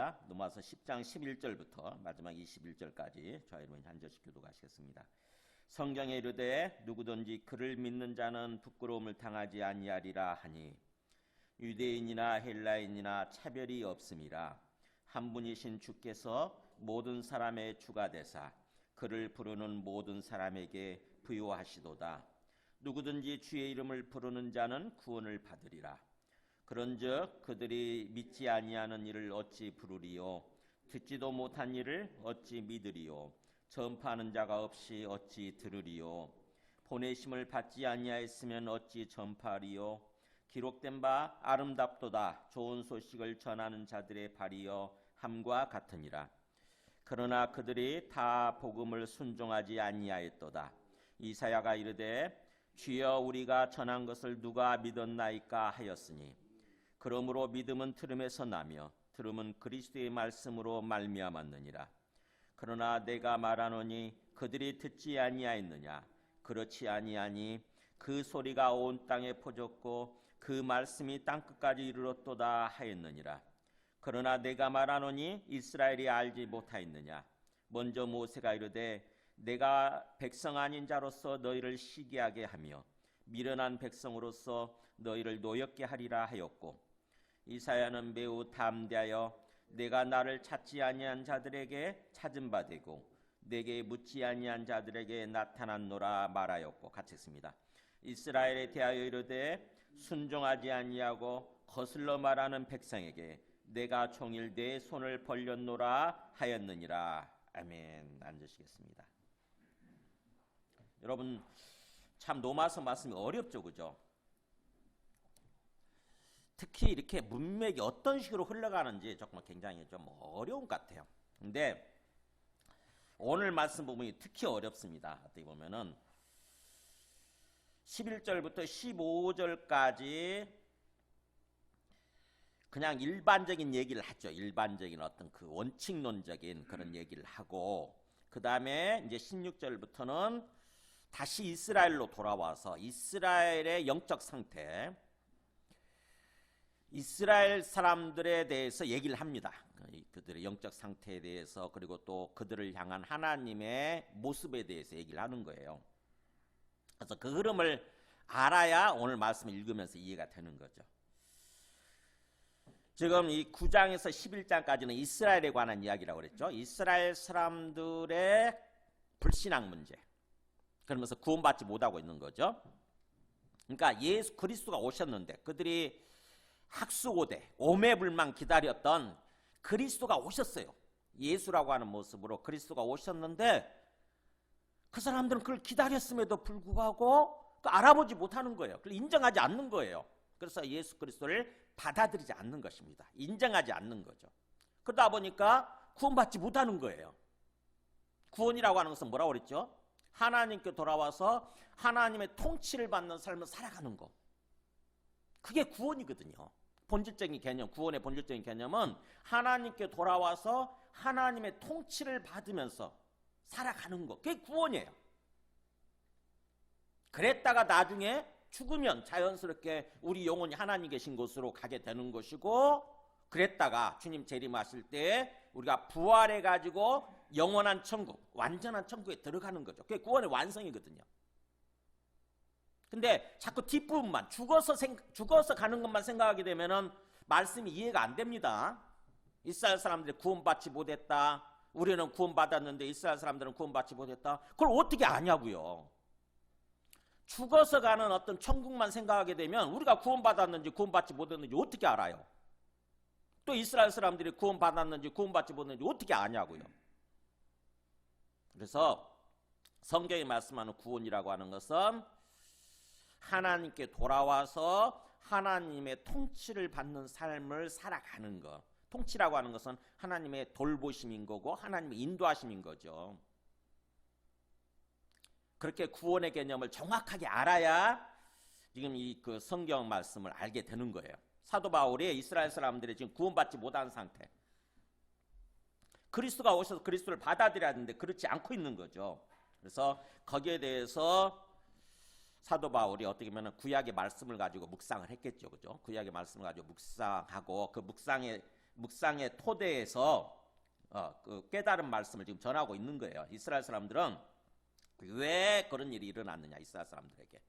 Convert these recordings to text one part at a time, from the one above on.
하겠습니다. 로마서 10장 11절부터 마지막 21절까지 저와 여러분이 한 절씩 교독하시겠습니다. 성경에 이르되 누구든지 그를 믿는 자는 부끄러움을 당하지 아니하리라 하니 유대인이나 헬라인이나 차별이 없음이라. 한 분이신 주께서 모든 사람의 주가 되사 그를 부르는 모든 사람에게 부요하시도다. 누구든지 주의 이름을 부르는 자는 구원을 받으리라. 그런즉 그들이 믿지 아니하는 이를 어찌 부르리요? 듣지도 못한 이를 어찌 믿으리요? 전파하는 자가 없이 어찌 들으리요? 보내심을 받지 아니하였으면 어찌 전파하리요? 기록된 바 아름답도다. 좋은 소식을 전하는 자들의 발이여 함과 같으니라. 그러나 그들이 다 복음을 순종하지 아니하였도다. 이사야가 이르되 주여 우리가 전한 것을 누가 믿었나이까 하였으니 그러므로 믿음은 들음에서 나며 들음은 그리스도의 말씀으로 말미암았느니라. 그러나 내가 말하노니 그들이 듣지 아니하였느냐? 그렇지 아니하니 그 소리가 온 땅에 퍼졌고 그 말씀이 땅끝까지 이르렀도다 하였느니라. 그러나 내가 말하노니 이스라엘이 알지 못하였느냐? 먼저 모세가 이르되 내가 백성 아닌 자로서 너희를 시기하게 하며 미련한 백성으로서 너희를 노엽게 하리라 하였고, 이사야는 매우 담대하여 내가 나를 찾지 아니한 자들에게 찾은 바 되고 내게 묻지 아니한 자들에게 나타났노라 말하였고 같이 했습니다. 이스라엘에 대하여 이르되 순종하지 아니하고 거슬러 말하는 백성에게 내가 종일 내 손을 벌렸노라 하였느니라. 아멘. 앉으시겠습니다. 여러분 참 로마서 말씀이 어렵죠, 그죠? 특히 이렇게 문맥이 어떤 식으로 흘러가는지 정말 굉장히 좀 어려운 것 같아요. 근데 오늘 말씀 부분이 특히 어렵습니다. 어떻게 보면은 11절부터 15절까지 그냥 일반적인 얘기를 하죠. 일반적인 어떤 그 원칙론적인 그런 얘기를 하고, 그 다음에 이제 16절부터는 다시 이스라엘로 돌아와서 이스라엘의 영적 상태, 이스라엘 사람들에 대해서 얘기를 합니다. 그들의 영적 상태에 대해서, 그리고 또 그들을 향한 하나님의 모습에 대해서 얘기를 하는 거예요. 그래서 그 흐름을 알아야 오늘 말씀을 읽으면서 이해가 되는 거죠. 지금 이 9장에서 11장까지는 이스라엘에 관한 이야기라고 그랬죠. 이스라엘 사람들의 불신앙 문제, 그러면서 구원받지 못하고 있는 거죠. 그러니까 예수 그리스도가 오셨는데 그들이 학수고대 오매불망 기다렸던 그리스도가 오셨어요. 예수라고 하는 모습으로 그리스도가 오셨는데 그 사람들은 그걸 기다렸음에도 불구하고 알아보지 못하는 거예요. 그걸 인정하지 않는 거예요. 그래서 예수 그리스도를 받아들이지 않는 것입니다. 인정하지 않는 거죠. 그러다 보니까 구원받지 못하는 거예요. 구원이라고 하는 것은 뭐라고 그랬죠? 하나님께 돌아와서 하나님의 통치를 받는 삶을 살아가는 거. 그게 구원이거든요. 본질적인 개념, 구원의 본질적인 개념은 하나님께 돌아와서 하나님의 통치를 받으면서 살아가는 것. 그게 구원이에요. 그랬다가 나중에 죽으면 자연스럽게 우리 영혼이 하나님 계신 곳으로 가게 되는 것이고, 그랬다가 주님 재림하실 때 우리가 부활해가지고 영원한 천국, 완전한 천국에 들어가는 거죠. 그게 구원의 완성이거든요. 근데 자꾸 뒷부분만 죽어서 가는 것만 생각하게 되면은 말씀이 이해가 안 됩니다. 이스라엘 사람들이 구원받지 못했다. 우리는 구원받았는데 이스라엘 사람들은 구원받지 못했다. 그걸 어떻게 아냐고요. 죽어서 가는 어떤 천국만 생각하게 되면 우리가 구원받았는지 구원받지 못했는지 어떻게 알아요? 또 이스라엘 사람들이 구원받았는지 구원받지 못했는지 어떻게 아냐고요. 그래서 성경이 말씀하는 구원이라고 하는 것은 하나님께 돌아와서 하나님의 통치를 받는 삶을 살아가는 것. 통치라고 하는 것은 하나님의 돌보심인 거고 하나님의 인도하심인 거죠. 그렇게 구원의 개념을 정확하게 알아야 지금 이 그 성경 말씀을 알게 되는 거예요. 사도 바울이 이스라엘 사람들이 지금 구원받지 못한 상태, 그리스도가 오셔서 그리스도를 받아들여야 하는데 그렇지 않고 있는 거죠. 그래서 거기에 대해서 사도 바울이 어떻게 보면 구약의 말씀을 가지고 묵상을 했겠죠, 그죠? 구약의 말씀을 가지고 묵상하고 그 묵상의 묵상의 토대에서 그 깨달은 말씀을 지금 전하고 있는 거예요. 이스라엘 사람들은 왜 그런 일이 일어났느냐, 이스라엘 사람들에게.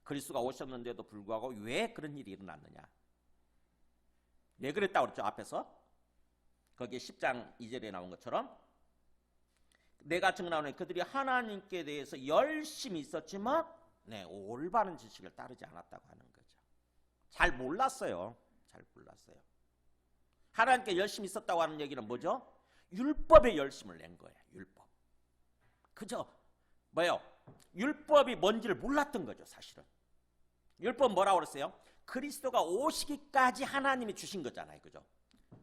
그리스도가 오셨는데도 불구하고 왜 그런 일이 일어났느냐. 왜 그랬다고 그랬죠, 앞에서? 거기에 10장 2절에 나온 것처럼 내가 증언하노니 그들이 하나님께 대해서 열심히 있었지만 올바른 지식을 따르지 않았다고 하는 거죠. 잘 몰랐어요. 잘 몰랐어요. 하나님께 열심히 있었다고 하는 얘기는 뭐죠? 율법에 열심을 낸 거예요. 율법. 그죠? 뭐요? 율법이 뭔지를 몰랐던 거죠, 사실은. 율법 뭐라고 그랬어요? 그리스도가 오시기까지 하나님이 주신 거잖아요. 그죠?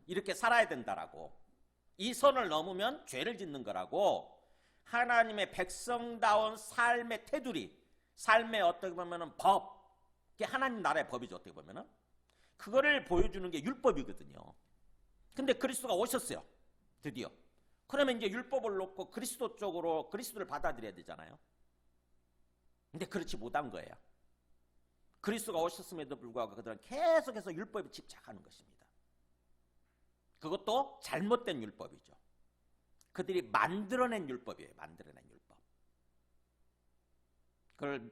이렇게 살아야 된다라고. 이 선을 넘으면 죄를 짓는 거라고. 하나님의 백성다운 삶의 테두리, 삶의 어떻게 보면은 법, 그게 하나님 나라의 법이죠. 어떻게 보면은 그거를 보여주는 게 율법이거든요. 근데 그리스도가 오셨어요. 드디어. 그러면 이제 율법을 놓고 그리스도 쪽으로 그리스도를 받아들여야 되잖아요. 근데 그렇지 못한 거예요. 그리스도가 오셨음에도 불구하고 그들은 계속해서 율법에 집착하는 것입니다. 그것도 잘못된 율법이죠. 그들이 만들어낸 율법이에요. 만들어낸 율법. 그걸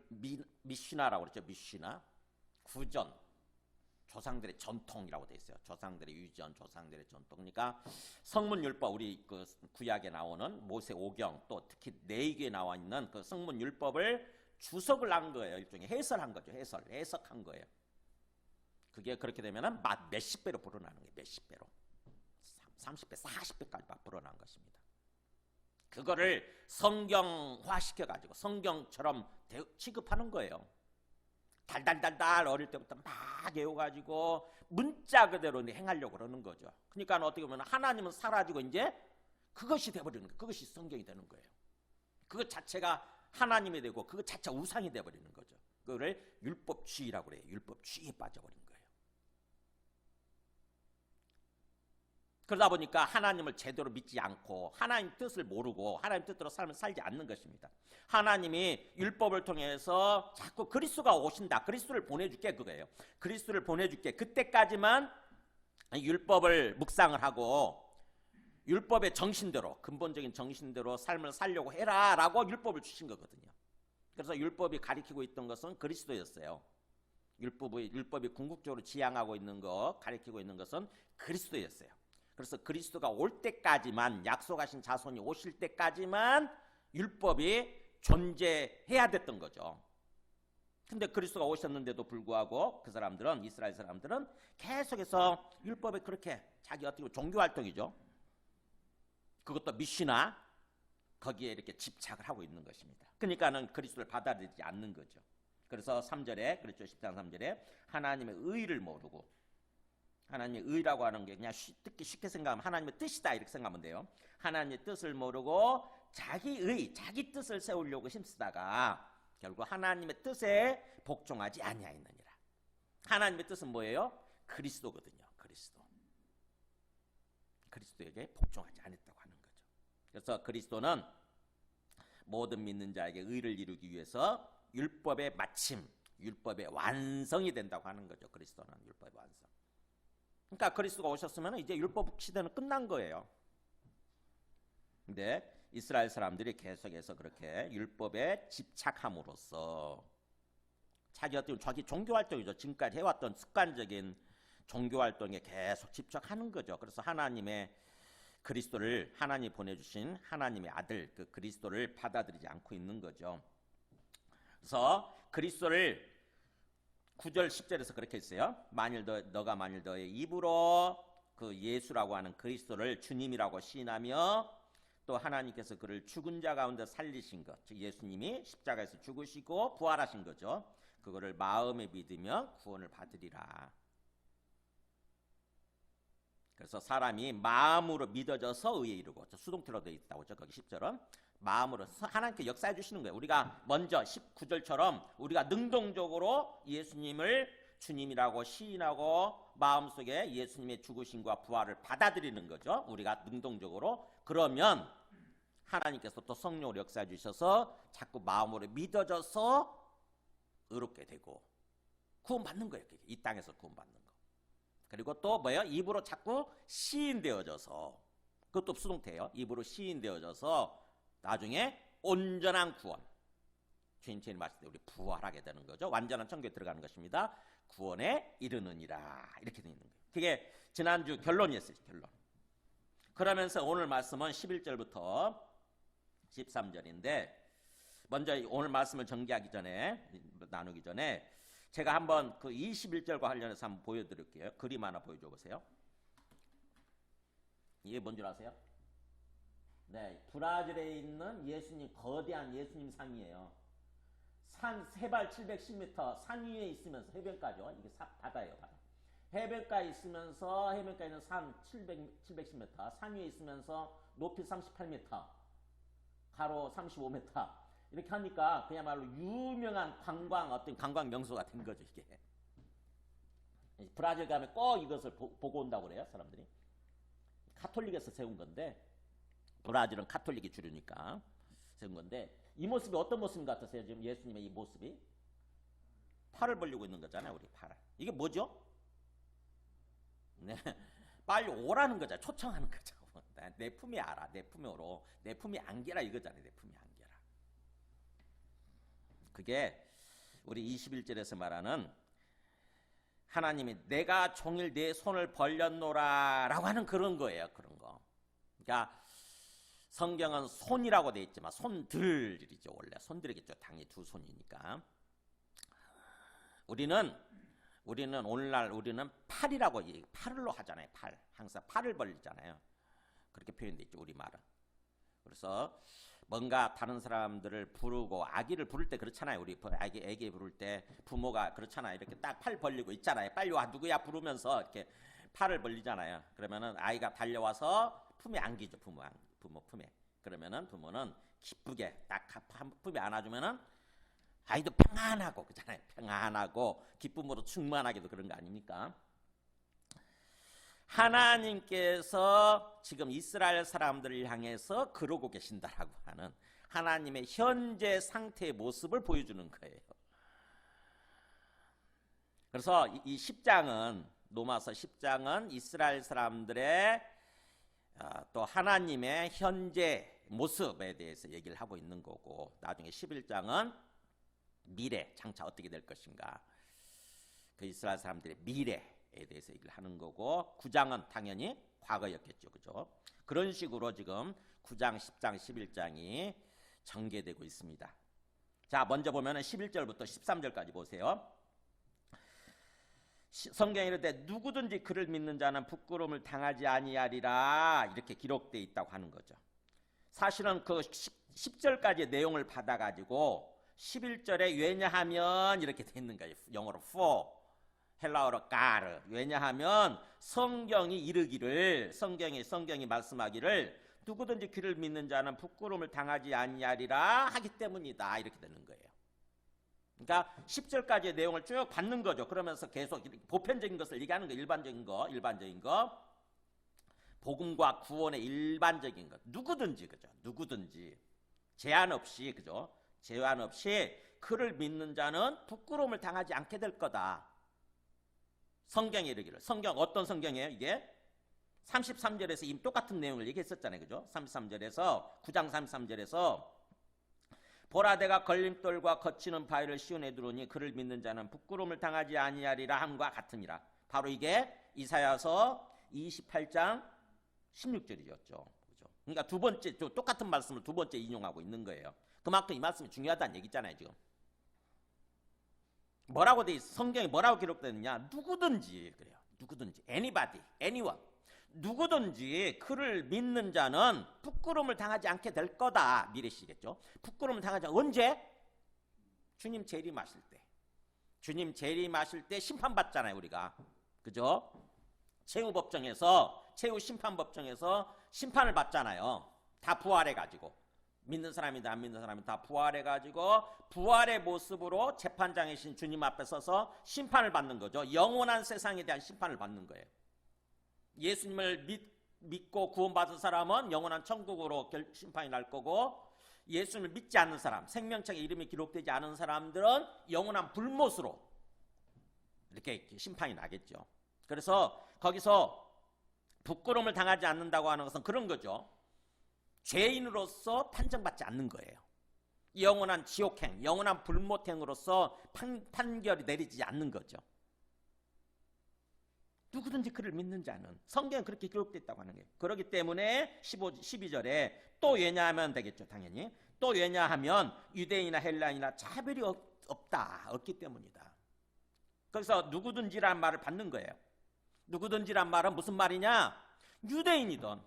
미시나라고 그랬죠. 미시나. 구전. 조상들의 전통이라고 되어 있어요. 조상들의 유전, 조상들의 전통. 그러니까 성문율법, 우리 그 구약에 나오는 모세오경, 또 특히 레위기에 나와 있는 그 성문율법을 주석을 한 거예요. 일종의 해설한 거죠. 해석한 거예요. 그게 그렇게 되면은 몇십 배로 불어나는 거예요. 몇십 배로. 30배, 40배까지 막 불어난 것입니다. 그거를 성경화 시켜가지고 성경처럼 취급하는 거예요. 달달달달 어릴 때부터 막 외워가지고 문자 그대로 행하려고 그러는 거죠. 그러니까 어떻게 보면 하나님은 사라지고 이제 그것이 돼버리는 거예요. 그것이 성경이 되는 거예요. 그것 자체가 하나님이 되고 그것 자체가 우상이 돼버리는 거죠. 그거를 율법주의라고 그래요. 율법주의에 빠져버린 거예요. 그러다 보니까 하나님을 제대로 믿지 않고 하나님 뜻을 모르고 하나님 뜻대로 삶을 살지 않는 것입니다. 하나님이 율법을 통해서 자꾸 그리스도가 오신다. 그리스도를 보내줄게 그거예요. 그리스도를 보내줄게. 그때까지만 율법을 묵상을 하고 율법의 정신대로 근본적인 정신대로 삶을 살려고 해라 라고 율법을 주신 거거든요. 그래서 율법이 가리키고 있던 것은 그리스도였어요. 율법이 궁극적으로 지향하고 있는 거 가리키고 있는 것은 그리스도였어요. 그래서 그리스도가 올 때까지만 약속하신 자손이 오실 때까지만 율법이 존재해야 됐던 거죠. 근데 그리스도가 오셨는데도 불구하고 그 사람들은 이스라엘 사람들은 계속해서 율법에 그렇게 자기 어떻게 종교활동이죠. 그것도 미시나 거기에 이렇게 집착을 하고 있는 것입니다. 그러니까는 그리스도를 받아들이지 않는 거죠. 그래서 3절에 그렇죠. 10장 3절에 하나님의 의를 모르고 하나님의 의라고 하는 게 그냥 듣기 쉽게 생각하면 하나님의 뜻이다 이렇게 생각하면 돼요. 하나님의 뜻을 모르고 자기 뜻을 세우려고 힘쓰다가 결국 하나님의 뜻에 복종하지 아니하였느니라. 하나님의 뜻은 뭐예요? 그리스도거든요. 그리스도에게 복종하지 않았다고 하는 거죠. 그래서 그리스도는 모든 믿는 자에게 의를 이루기 위해서 율법의 마침, 율법의 완성이 된다고 하는 거죠. 그리스도는 율법의 완성. 그러니까 그리스도가 오셨으면 이제 율법 시대는 끝난 거예요. 근데 이스라엘 사람들이 계속해서 그렇게 율법에 집착함으로써 자기 종교활동이죠. 지금까지 해왔던 습관적인 종교활동에 계속 집착하는 거죠. 그래서 하나님의 그리스도를 하나님이 보내주신 하나님의 아들 그 그리스도를 받아들이지 않고 있는 거죠. 그래서 그리스도를 9절 10절에서 그렇게 했어요. 너가 만일 너의 입으로 그 예수라고 하는 그리스도를 주님이라고 시인하며 또 하나님께서 그를 죽은 자 가운데 살리신 것, 즉 예수님이 십자가에서 죽으시고 부활하신 거죠. 그거를 마음에 믿으며 구원을 받으리라. 그래서 사람이 마음으로 믿어져서 의에 이르고 수동태로 되어 있다고 하죠. 거기 10절은 마음으로 하나님께 역사해 주시는 거예요. 우리가 먼저 19절처럼 우리가 능동적으로 예수님을 주님이라고 시인하고 마음속에 예수님의 죽으심과 부활을 받아들이는 거죠. 우리가 능동적으로. 그러면 하나님께서 또 성령으로 역사해 주셔서 자꾸 마음으로 믿어져서 의롭게 되고 구원받는 거예요. 이 땅에서 구원받는 거. 그리고 또 뭐예요? 입으로 자꾸 시인되어져서, 그것도 수동태예요. 입으로 시인되어져서 나중에 온전한 구원, 주님 재림 하실 때 우리 부활하게 되는 거죠. 완전한 천국에 들어가는 것입니다. 구원에 이르느니라, 이렇게 되어 있는 거예요. 그게 지난주 결론이었어요. 결론. 그러면서 오늘 말씀은 11절부터 13절인데, 먼저 오늘 말씀을 전개하기 전에, 나누기 전에 제가 한번 그 21절과 관련해서 한번 보여드릴게요. 그림 하나 보여줘 보세요. 이게 뭔 줄 아세요? 네, 브라질에 있는 예수님, 거대한 예수님 상이에요. 산 해발 710m, 산 위에 있으면서, 해변가죠. 이게 바다예요, 바다. 해변가에 있으면서, 해변가에 있는 산 710m, 산 위에 있으면서 높이 38m, 가로 35m. 이렇게 하니까 그야말로 유명한 어떤 관광 명소가 된 거죠, 이게. 브라질 가면 꼭 이것을 보고 온다고 그래요, 사람들이. 카톨릭에서 세운 건데, 브라질은 카톨릭이 주류니까 세운 건데, 이 모습이 어떤 모습인 것 같으세요? 지금 예수님의 이 모습이 팔을 벌리고 있는 거잖아요, 우리 팔. 이게 뭐죠? 네, 빨리 오라는 거죠. 초청하는 거죠. 내 품에 알아, 내 품에 오로, 내 품에 안겨라 이거잖아요. 내 품에 안겨라. 그게 우리 21절에서 말하는 하나님이 내가 종일 내 손을 벌렸노라 라고 하는 그런 거예요. 그런 거. 그러니까 성경은 손이라고 돼 있지만 손들이죠. 원래 손들이겠죠. 당연히 두 손이니까. 우리는 오늘날 우리는 팔이라고 팔로 하잖아요. 팔. 항상 팔을 벌리잖아요. 그렇게 표현돼 있죠. 우리말은. 그래서 뭔가 다른 사람들을 부르고, 아기를 부를 때 그렇잖아요. 우리 애기 부를 때 부모가 그렇잖아요. 이렇게 딱 팔 벌리고 있잖아요. 빨리 와, 누구야 부르면서 이렇게 팔을 벌리잖아요. 그러면은 아이가 달려와서 품에 안기죠. 부모 품에. 그러면은 부모는 기쁘게 딱 품에 안아주면은 아이도 평안하고, 그잖아요. 평안하고 기쁨으로 충만하게도 그런 거 아닙니까? 하나님께서 지금 이스라엘 사람들을 향해서 그러고 계신다라고 하는 하나님의 현재 상태의 모습을 보여주는 거예요. 그래서 이 10장은, 로마서 10장은 이스라엘 사람들의 또 하나님의 현재 모습에 대해서 얘기를 하고 있는 거고, 나중에 11장은 미래, 장차 어떻게 될 것인가, 그 이스라엘 사람들의 미래에 대해서 얘기를 하는 거고, 9장은 당연히 과거였겠죠. 그죠? 그런 식으로 지금 9장, 10장, 11장이 전개되고 있습니다. 자, 먼저 보면은 11절부터 13절까지 보세요. 성경에 이르되 누구든지 그를 믿는 자는 부끄러움을 당하지 아니하리라, 이렇게 기록되어 있다고 하는 거죠. 사실은 그 10절까지의 내용을 받아가지고 11절에 왜냐하면 이렇게 돼 있는 거예요. 영어로 for, 헬라어로 까르. 왜냐하면 성경이 이르기를, 성경이 말씀하기를 누구든지 그를 믿는 자는 부끄러움을 당하지 아니하리라 하기 때문이다, 이렇게 되는 거예요. 그러니까 10절까지의 내용을 쭉 받는 거죠. 그러면서 계속 보편적인 것을 얘기하는 거, 일반적인 거, 복음과 구원의 일반적인 것, 누구든지, 그죠? 누구든지 제한 없이, 그죠? 제한 없이 그를 믿는 자는 부끄러움을 당하지 않게 될 거다. 성경에 이르기를. 성경 어떤 성경이에요? 이게 33절에서 이미 똑같은 내용을 얘기했었잖아요. 그죠? 33절에서 9장 33절에서 보라 내가 걸림돌과 거치는 바위를 씌워내 두르니 그를 믿는 자는 부끄러움을 당하지 아니하리라 함과 같으니라. 바로 이게 이사야서 28장 16절이었죠. 그죠? 그러니까 두 번째, 똑같은 말씀을 두 번째 인용하고 있는 거예요. 그만큼 이 말씀이 중요하다는 얘기잖아요. 지금 뭐라고 돼 있어? 성경에 뭐라고 기록되느냐? 누구든지, 그래요. 누구든지, anybody, anyone, 누구든지 그를 믿는 자는 부끄러움을 당하지 않게 될 거다. 미래시겠죠. 부끄러움을 당하지 않게. 언제? 주님 재림하실 때. 주님 재림하실 때 심판받잖아요, 우리가. 그죠? 최후 심판법정에서 심판을 받잖아요. 다 부활해가지고. 믿는 사람이다, 안 믿는 사람이 다 부활해가지고 부활의 모습으로 재판장에 신 주님 앞에 서서 심판을 받는 거죠. 영원한 세상에 대한 심판을 받는 거예요. 예수님을 믿고 구원받은 사람은 영원한 천국으로 심판이 날 거고, 예수님을 믿지 않는 사람, 생명책에 이름이 기록되지 않은 사람들은 영원한 불못으로 이렇게 심판이 나겠죠. 그래서 거기서 부끄러움을 당하지 않는다고 하는 것은 그런 거죠. 죄인으로서 판정받지 않는 거예요. 영원한 지옥행, 영원한 불못행으로서 판결이 내리지 않는 거죠. 누구든지 그를 믿는 자는, 성경에 그렇게 기록됐다고 하는 거예요. 그렇기 때문에 12절에 또 왜냐하면 되겠죠. 당연히 또 왜냐하면 유대인이나 헬라인이나 차별이 없기 때문이다. 그래서 누구든지란 말을 받는 거예요. 누구든지란 말은 무슨 말이냐? 유대인이든,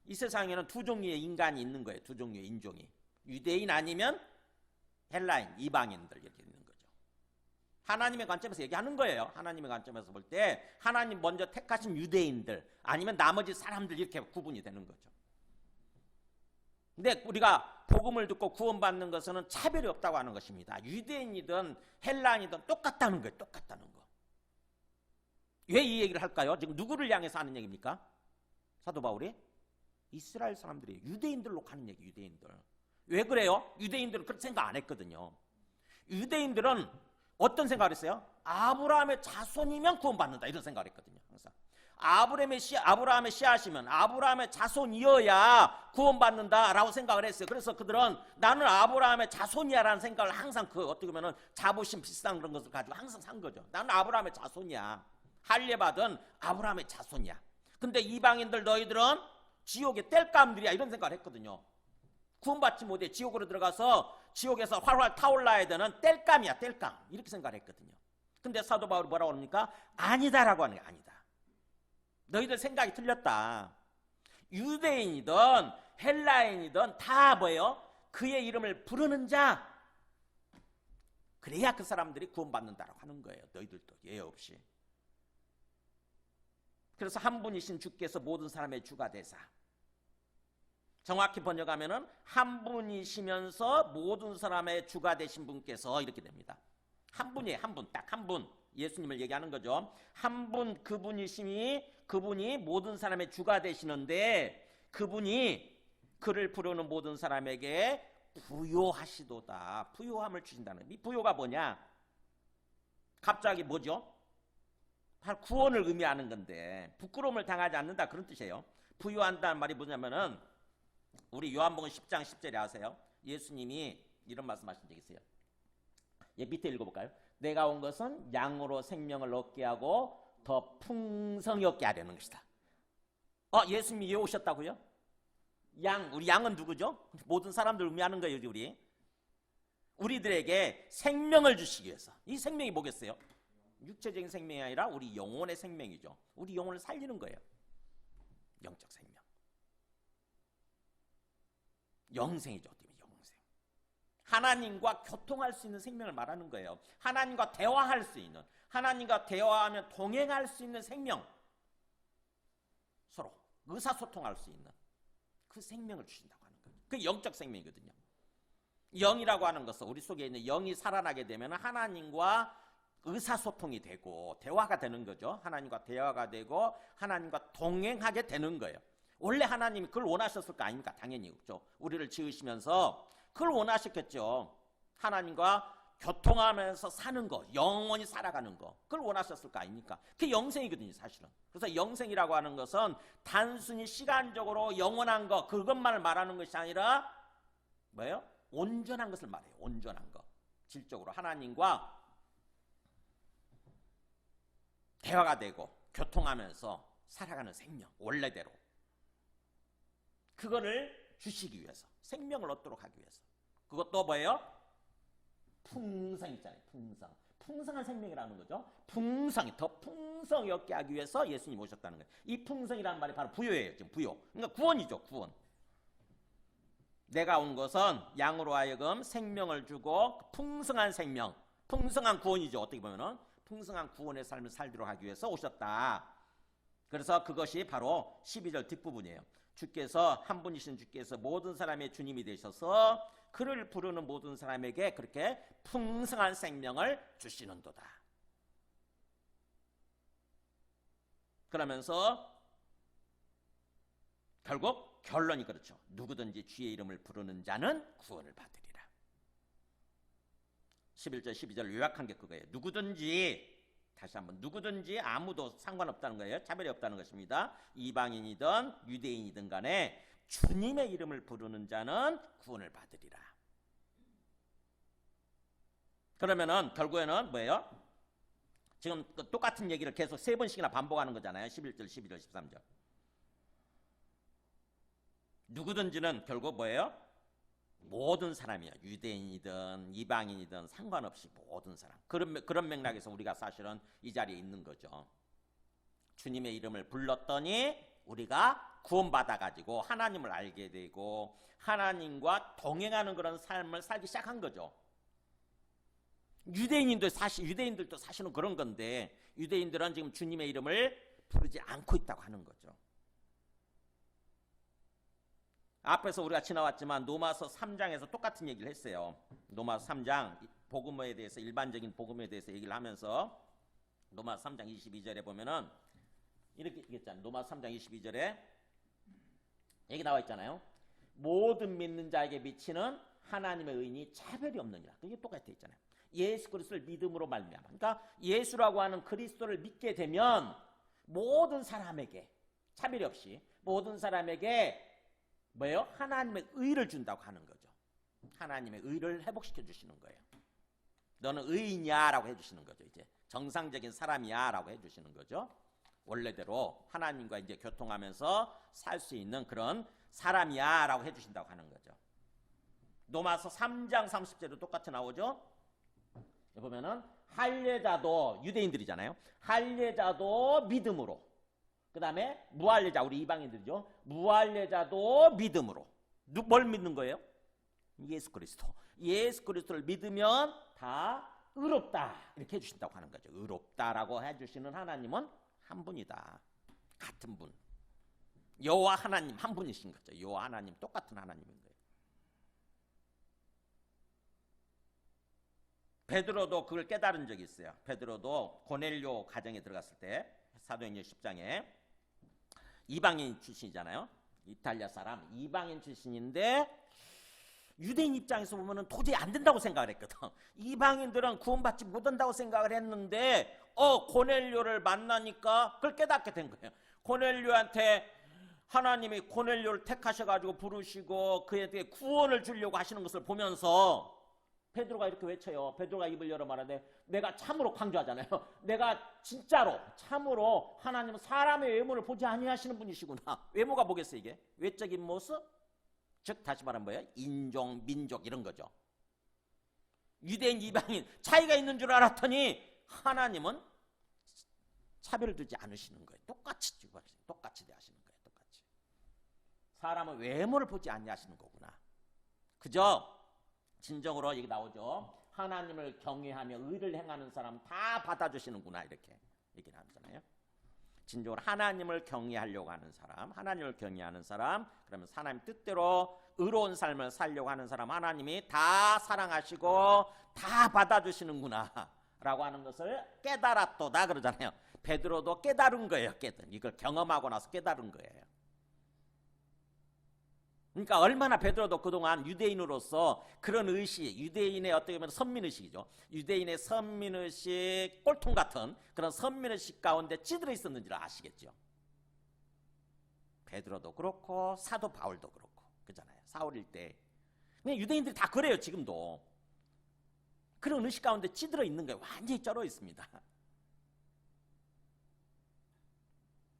이 세상에는 두 종류의 인간이 있는 거예요. 두 종류의 인종이. 유대인 아니면 헬라인, 이방인들 이렇게 있는 거죠. 하나님의 관점에서 얘기하는 거예요. 하나님의 관점에서 볼 때 하나님 먼저 택하신 유대인들 아니면 나머지 사람들 이렇게 구분이 되는 거죠. 근데 우리가 복음을 듣고 구원받는 것은 차별이 없다고 하는 것입니다. 유대인이든 헬라인이든 똑같다는 거예요. 똑같다는 거. 왜 이 얘기를 할까요? 지금 누구를 향해서 하는 얘기입니까? 사도 바울이? 이스라엘 사람들이 유대인들로 가는 얘기. 유대인들. 왜 그래요? 유대인들은 그렇게 생각 안 했거든요. 유대인들은 어떤 생각을 했어요? 아브라함의 자손이면 구원받는다 이런 생각을 했거든요. 항상 아브라함의 씨앗이면 아브라함의 자손이어야 구원받는다라고 생각을 했어요. 그래서 그들은 나는 아브라함의 자손이야라는 생각을 항상 어떻게 보면 자부심 비슷한 그런 것을 가지고 항상 산 거죠. 나는 아브라함의 자손이야. 할례받은 아브라함의 자손이야. 근데 이방인들 너희들은 지옥의 땔감들이야 이런 생각을 했거든요. 구원받지 못해 지옥으로 들어가서 지옥에서 활활 타올라야 되는 땔감이야. 땔감 이렇게 생각을 했거든요. 근데 사도 바울이 뭐라고 합니까? 아니다라고 하는 게 아니다. 너희들 생각이 틀렸다. 유대인이든 헬라인이든 다 뭐예요? 그의 이름을 부르는 자, 그래야 그 사람들이 구원받는다라고 하는 거예요. 너희들도 예외 없이. 그래서 한 분이신 주께서 모든 사람의 주가 되사, 정확히 번역하면은 한 분이시면서 모든 사람의 주가 되신 분께서 이렇게 됩니다. 한 분이에요. 한 분, 딱 한 분. 예수님을 얘기하는 거죠. 한 분, 그분이 모든 사람의 주가 되시는데 그분이 그를 부르는 모든 사람에게 부요하시도다. 부요함을 주신다는. 이 부요가 뭐냐? 갑자기 뭐죠? 바로 구원을 의미하는 건데 부끄러움을 당하지 않는다 그런 뜻이에요. 부요한다는 말이 뭐냐면은 우리 요한복음 10장 10절에 아세요? 예수님이 이런 말씀하신 적이 있어요. 예, 밑에 읽어볼까요? 내가 온 것은 양으로 생명을 얻게 하고 더 풍성히 얻게 하려는 것이다. 예수님이 왜 오셨다고요? 우리 양은 누구죠? 모든 사람들 의미하는 거예요. 우리들에게 생명을 주시기 위해서. 이 생명이 뭐겠어요? 육체적인 생명이 아니라 우리 영혼의 생명이죠. 우리 영혼을 살리는 거예요. 영적 생명. 영생이죠. 영생. 하나님과 교통할 수 있는 생명을 말하는 거예요. 하나님과 대화할 수 있는, 하나님과 대화하면 동행할 수 있는 생명. 서로 의사소통할 수 있는 그 생명을 주신다고 하는 거예요. 그게 영적 생명이거든요. 영이라고 하는 것은 우리 속에 있는 영이 살아나게 되면 하나님과 의사소통이 되고 대화가 되는 거죠. 하나님과 대화가 되고 하나님과 동행하게 되는 거예요. 원래 하나님이 그걸 원하셨을 거 아닙니까? 당연히 그렇죠. 우리를 지으시면서 그걸 원하셨겠죠. 하나님과 교통하면서 사는 거, 영원히 살아가는 거, 그걸 원하셨을 거 아닙니까? 그게 영생이거든요, 사실은. 그래서 영생이라고 하는 것은 단순히 시간적으로 영원한 거, 그것만을 말하는 것이 아니라 뭐예요? 온전한 것을 말해요. 온전한 거. 질적으로 하나님과 대화가 되고 교통하면서 살아가는 생명, 원래대로. 그거를 주시기 위해서, 생명을 얻도록 하기 위해서. 그것도 뭐예요? 풍성 있잖아요. 풍성한 생명이라는 거죠. 더 풍성히 얻게 하기 위해서 예수님 오셨다는 거예요. 이 풍성이라는 말이 바로 부요예요. 지금 부요. 그러니까 구원이죠. 구원. 내가 온 것은 양으로 하여금 생명을 주고 풍성한 생명, 풍성한 구원이죠. 어떻게 보면은 풍성한 구원의 삶을 살도록 하기 위해서 오셨다. 그래서 그것이 바로 12절 뒷부분이에요. 주께서 한 분이신 주께서 모든 사람의 주님이 되셔서 그를 부르는 모든 사람에게 그렇게 풍성한 생명을 주시는도다. 그러면서 결국 결론이 그렇죠. 누구든지 주의 이름을 부르는 자는 구원을 받으리라. 11절 12절 요약한 게 그거예요. 누구든지 다시 한번 누구든지 아무도 상관없다는 거예요. 차별이 없다는 것입니다. 이방인이든 유대인이든 간에 주님의 이름을 부르는 자는 구원을 받으리라. 그러면은 결국에는 뭐예요? 지금 똑같은 얘기를 계속 3번씩이나 반복하는 거잖아요. 11절, 12절, 13절. 누구든지는 결국 뭐예요? 모든 사람이요. 유대인이든 이방인이든 상관없이 모든 사람. 그런 맥락에서 우리가 사실은 이 자리에 있는 거죠. 주님의 이름을 불렀더니 우리가 구원받아가지고 하나님을 알게 되고 하나님과 동행하는 그런 삶을 살기 시작한 거죠. 유대인들도 사실은 그런 건데 유대인들은 지금 주님의 이름을 부르지 않고 있다고 하는 거죠. 앞에서 우리가 지나왔지만 로마서 3장에서 똑같은 얘기를 했어요. 로마서 3장 복음에 대해서 일반적인 복음에 대해서 얘기를 하면서 로마서 3장 22절에 보면은 이렇게 얘기했잖아요. 로마서 3장 22절에 얘기 나와 있잖아요. 모든 믿는 자에게 미치는 하나님의 의인이 차별이 없느니라. 그게 똑같이 있잖아요. 예수 그리스도를 믿음으로 말미암아. 그러니까 예수라고 하는 그리스도를 믿게 되면 모든 사람에게 차별이 없이 모든 사람에게 뭐예요? 하나님의 의를 준다고 하는 거죠. 하나님의 의를 회복시켜 주시는 거예요. 너는 의인이야 라고 해주시는 거죠. 이제 정상적인 사람이야 라고 해주시는 거죠. 원래대로 하나님과 이제 교통하면서 살 수 있는 그런 사람이야 라고 해주신다고 하는 거죠. 로마서 3장 30절도 똑같이 나오죠. 보면은 할례자도 유대인들이잖아요. 할례자도 믿음으로, 그 다음에 무할례자, 우리 이방인들이죠. 무할례자도 믿음으로. 뭘 믿는 거예요? 예수 그리스도. 예수 그리스도를 믿으면 다 의롭다 이렇게 해주신다고 하는 거죠. 의롭다라고 해주시는 하나님은 한 분이다. 같은 분. 여호와 하나님 한 분이신 거죠. 여호와 하나님 똑같은 하나님인 거예요. 베드로도 그걸 깨달은 적이 있어요. 베드로도 고넬료 가정에 들어갔을 때 사도행전 10장에 이방인 출신이잖아요. 이탈리아 사람 이방인 출신인데 유대인 입장에서 보면은 도저히 안 된다고 생각을 했거든. 이방인들은 구원받지 못한다고 생각을 했는데 고넬료를 만나니까 그걸 깨닫게 된 거예요. 고넬료한테 하나님이 고넬료를 택하셔가지고 부르시고 그에게 구원을 주려고 하시는 것을 보면서 베드로가 이렇게 외쳐요. 베드로가 입을 열어 말하는데 내가 참으로 강조하잖아요. 내가 진짜로 참으로 하나님은 사람의 외모를 보지 아니하시는 분이시구나. 외모가 뭐겠어요 이게? 외적인 모습? 즉 다시 말하면 뭐예요? 인종, 민족 이런 거죠. 유대인, 이방인 차이가 있는 줄 알았더니 하나님은 차별을 두지 않으시는 거예요. 똑같이 대하시는 거예요. 똑같이. 사람은 외모를 보지 아니하시는 거구나. 그죠? 진정으로 여기 나오죠. 하나님을 경외하며 의를 행하는 사람 다 받아주시는구나 이렇게 얘기를 하잖아요. 진정으로 하나님을 경외하려고 하는 사람, 하나님을 경외하는 사람, 그러면 하나님 뜻대로 의로운 삶을 살려고 하는 사람 하나님이 다 사랑하시고 다 받아주시는구나 라고 하는 것을 깨달았도다 그러잖아요. 베드로도 깨달은 거예요. 이걸 경험하고 나서 깨달은 거예요. 그러니까 얼마나 베드로도 그동안 유대인으로서 그런 의식, 유대인의 어떻게 보면 선민의식이죠. 유대인의 선민의식, 꼴통 같은 그런 선민의식 가운데 찌들어 있었는지를 아시겠죠. 베드로도 그렇고 사도 바울도 그렇고 그잖아요. 사울일 때. 그냥 유대인들이 다 그래요. 지금도. 그런 의식 가운데 찌들어 있는 거예요. 완전히 쩔어 있습니다.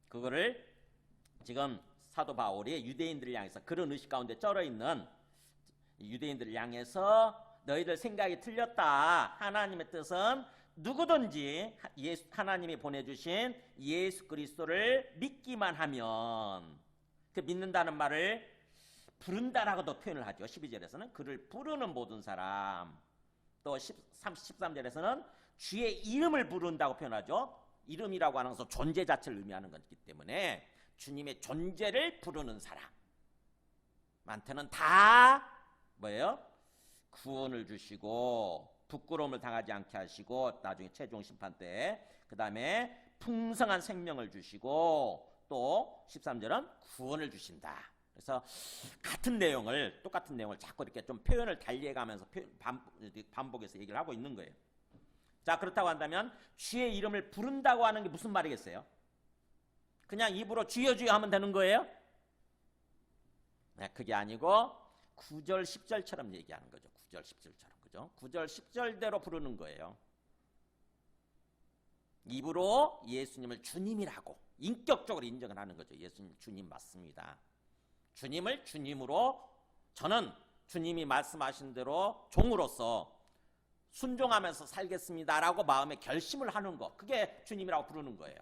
그거를 지금 사도 바울이 유대인들을 향해서 그런 의식 가운데 쩔어 있는 유대인들을 향해서 너희들 생각이 틀렸다. 하나님의 뜻은 누구든지 하나님이 보내주신 예수 그리스도를 믿기만 하면, 그 믿는다는 말을 부른다라고도 표현을 하죠. 12절에서는 그를 부르는 모든 사람, 또 13절에서는 주의 이름을 부른다고 표현하죠. 이름이라고 하는 것은 존재 자체를 의미하는 것이기 때문에 주님의 존재를 부르는 사람한테는 다 뭐예요? 구원을 주시고 부끄러움을 당하지 않게 하시고 나중에 최종 심판 때 그 다음에 풍성한 생명을 주시고 또 13절은 구원을 주신다. 그래서 똑같은 내용을 자꾸 이렇게 좀 표현을 달리해가면서 반복해서 얘기를 하고 있는 거예요. 자, 그렇다고 한다면 주의 이름을 부른다고 하는 게 무슨 말이겠어요? 그냥 입으로 주여 주여 하면 되는 거예요? 네, 그게 아니고 9절 10절처럼 얘기하는 거죠. 9절 10절처럼. 그죠? 9절 10절대로 부르는 거예요. 입으로 예수님을 주님이라고 인격적으로 인정을 하는 거죠. 예수님 주님 맞습니다. 주님을 주님으로 저는 주님이 말씀하신 대로 종으로서 순종하면서 살겠습니다라고 마음에 결심을 하는 거, 그게 주님이라고 부르는 거예요.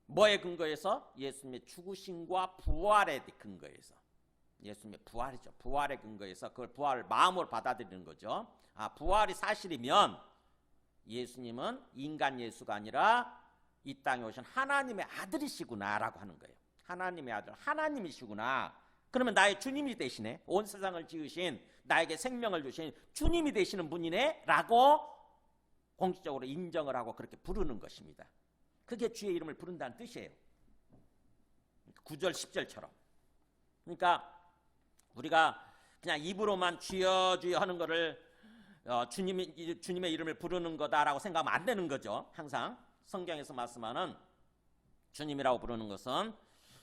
뭐에 근거해서? 예수님의 죽으심과 부활에 근거해서. 예수님의 부활이죠. 부활에 근거해서 그걸 부활을 마음으로 받아들이는 거죠. 아, 부활이 사실이면 예수님은 인간 예수가 아니라 이 땅에 오신 하나님의 아들이시구나라고 하는 거예요. 하나님의 아들, 하나님이시구나. 그러면 나의 주님이 되시네. 온 세상을 지으신 나에게 생명을 주신 주님이 되시는 분이네 라고 공식적으로 인정을 하고 그렇게 부르는 것입니다. 그게 주의 이름을 부른다는 뜻이에요. 9절 10절처럼. 그러니까 우리가 그냥 입으로만 주여 주여 하는 거를 주님의 이름을 부르는 거다라고 생각하면 안 되는 거죠. 항상 성경에서 말씀하는 주님이라고 부르는 것은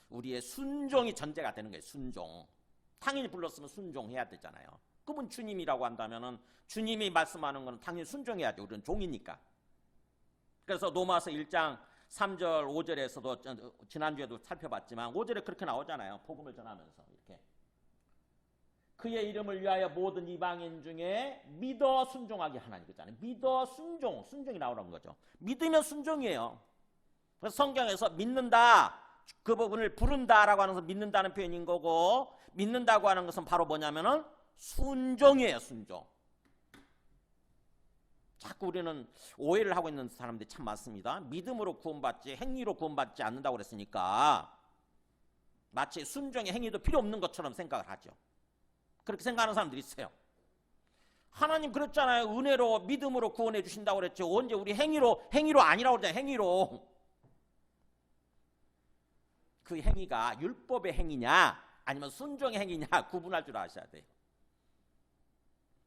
우리의 순종이 전제가 되는 거예요. 순종. 당연히 불렀으면 순종해야 되잖아요. 그분 주님이라고 한다면은 주님이 말씀하는 건 당연히 순종해야죠. 우리는 종이니까. 그래서 로마서 1장 3절 5절에서도 지난주에도 살펴봤지만 5절에 그렇게 나오잖아요. 복음을 전하면서 이렇게 그의 이름을 위하여 모든 이방인 중에 믿어 순종하게 하나니 그렇잖아요. 믿어 순종이 나오는 거죠. 믿으면 순종이에요. 그래서 성경에서 믿는다, 그 부분을 부른다라고 하는 것은 믿는다는 표현인 거고, 믿는다고 하는 것은 바로 뭐냐면은 순종이에요. 순종. 자꾸 우리는 오해를 하고 있는 사람들이 참 많습니다. 믿음으로 구원받지 행위로 구원받지 않는다고 그랬으니까 마치 순종의 행위도 필요 없는 것처럼 생각을 하죠. 그렇게 생각하는 사람들이 있어요. 하나님 그랬잖아요. 은혜로 믿음으로 구원해 주신다고 그랬죠. 언제 우리 행위로 아니라고 그러잖아요. 행위로. 그 행위가 율법의 행위냐 아니면 순종의 행위냐 구분할 줄 아셔야 돼요.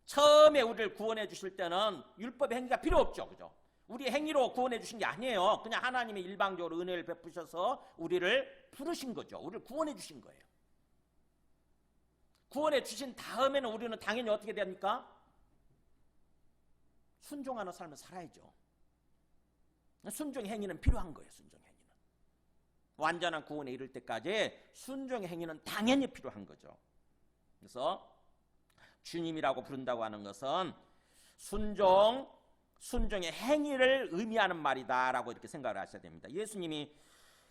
처음에 우리를 구원해 주실 때는 율법의 행위가 필요 없죠. 그죠? 우리 행위로 구원해 주신 게 아니에요. 그냥 하나님이 일방적으로 은혜를 베푸셔서 우리를 부르신 거죠. 우리를 구원해 주신 거예요. 구원해 주신 다음에는 우리는 당연히 어떻게 됩니까? 순종하는 삶을 살아야죠. 순종의 행위는 필요한 거예요. 순종의 행위는. 완전한 구원에 이를 때까지 순종의 행위는 당연히 필요한 거죠. 그래서 주님이라고 부른다고 하는 것은 순종의 행위를 의미하는 말이다라고 이렇게 생각을 하셔야 됩니다. 예수님이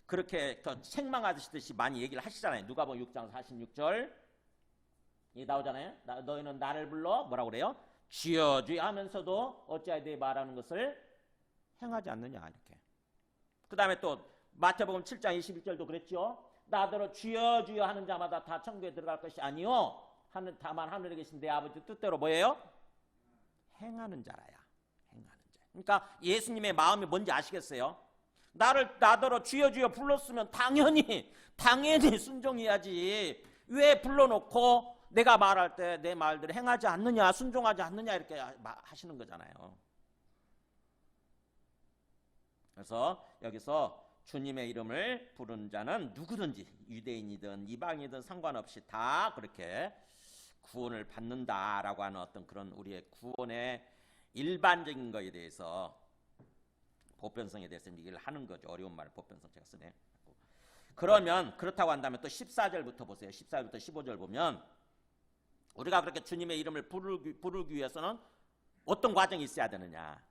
그렇게 더 책망하시듯이 많이 얘기를 하시잖아요. 누가복음 6장 46절 이 나오잖아요. 너희는 나를 불러 뭐라고 그래요? 주여 주여 하면서도 어찌하여 네 말하는 것을 행하지 않느냐 이렇게. 그 다음에 또 마태복음 7장 21절도 그랬죠. 나더러 주여 주여 하는 자마다 다 천국에 들어갈 것이 아니요 다만 하늘에 계신 내 아버지 뜻대로 뭐예요? 행하는 자라야. 행하는 자. 그러니까 예수님의 마음이 뭔지 아시겠어요? 나더러 주여 주여 불렀으면 당연히 순종해야지. 왜 불러놓고 내가 말할 때 내 말들을 행하지 않느냐, 순종하지 않느냐 이렇게 하시는 거잖아요. 그래서 여기서 주님의 이름을 부르는 자는 누구든지 유대인이든 이방이든 상관없이 다 그렇게 구원을 받는다라고 하는 어떤 그런 우리의 구원의 일반적인 것에 대해서 보편성에 대해서 얘기를 하는 거죠. 어려운 말을 보편성 제가 쓰네. 그러면 그렇다고 한다면 또 14절부터 보세요. 14절부터 15절 보면 우리가 그렇게 주님의 이름을 부르기 위해서는 어떤 과정이 있어야 되느냐.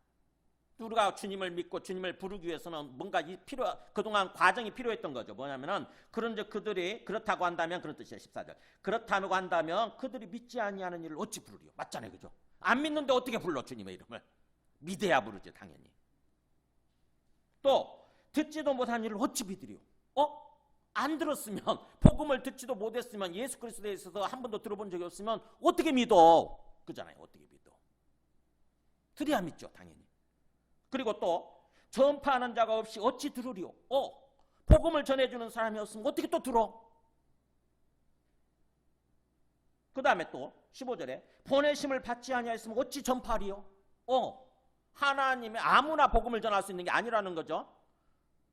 우리가 주님을 믿고 주님을 부르기 위해서는 뭔가 그동안 과정이 필요했던 거죠. 뭐냐면은 그런즉 그들이 그렇다고 한다면 그런 뜻이에요. 14절. 그렇다고 한다면 그들이 믿지 아니하는 일을 어찌 부르리요? 맞잖아요. 그죠? 안 믿는데 어떻게 불러 주님의 이름을? 믿어야 부르죠. 당연히. 또 듣지도 못한 일을 어찌 믿으리요? 안 들었으면 복음을 듣지도 못했으면 예수 그리스도에 있어서 한 번도 들어본 적이 없으면 어떻게 믿어? 그잖아요. 어떻게 믿어? 들어야 믿죠. 당연히. 그리고 또 전파하는 자가 없이 어찌 들으리요? 복음을 전해주는 사람이 없으면 어떻게 또 들어? 그 다음에 또 15절에 보내심을 받지 아니하였으면 어찌 전파하리요? 하나님의 아무나 복음을 전할 수 있는 게 아니라는 거죠.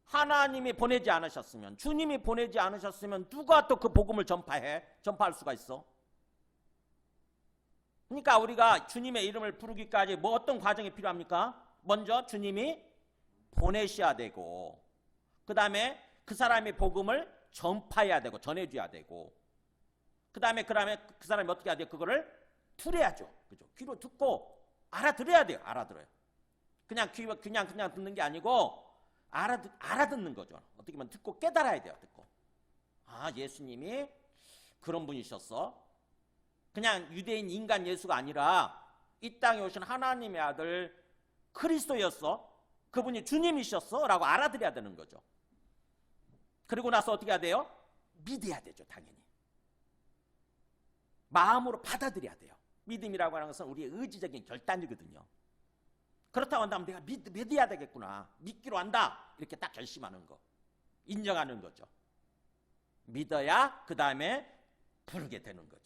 하나님이 보내지 않으셨으면, 주님이 보내지 않으셨으면 누가 또 그 복음을 전파할 수가 있어? 그러니까 우리가 주님의 이름을 부르기까지 뭐 어떤 과정이 필요합니까? 먼저 주님이 보내셔야 되고, 그 다음에 그 사람이 복음을 전파해야 되고 전해줘야 되고, 그 다음에 그 사람이 어떻게 해야 돼요? 그거를 들어야죠. 그죠? 귀로 듣고 알아들어야 돼요. 알아들어요. 그냥 듣는 게 아니고 알아듣는 거죠. 어떻게 보면 듣고 깨달아야 돼요. 듣고, 아, 예수님이 그런 분이셨어. 그냥 유대인 인간 예수가 아니라 이 땅에 오신 하나님의 아들 그리스도였어. 그분이 주님이셨어 라고 알아들어야 되는 거죠. 그리고 나서 어떻게 해야 돼요? 믿어야 되죠. 당연히 마음으로 받아들여야 돼요. 믿음이라고 하는 것은 우리의 의지적인 결단이거든요. 그렇다고 한다면 내가 믿어야 되겠구나, 믿기로 한다, 이렇게 딱 결심하는 거, 인정하는 거죠. 믿어야 그 다음에 부르게 되는 거죠.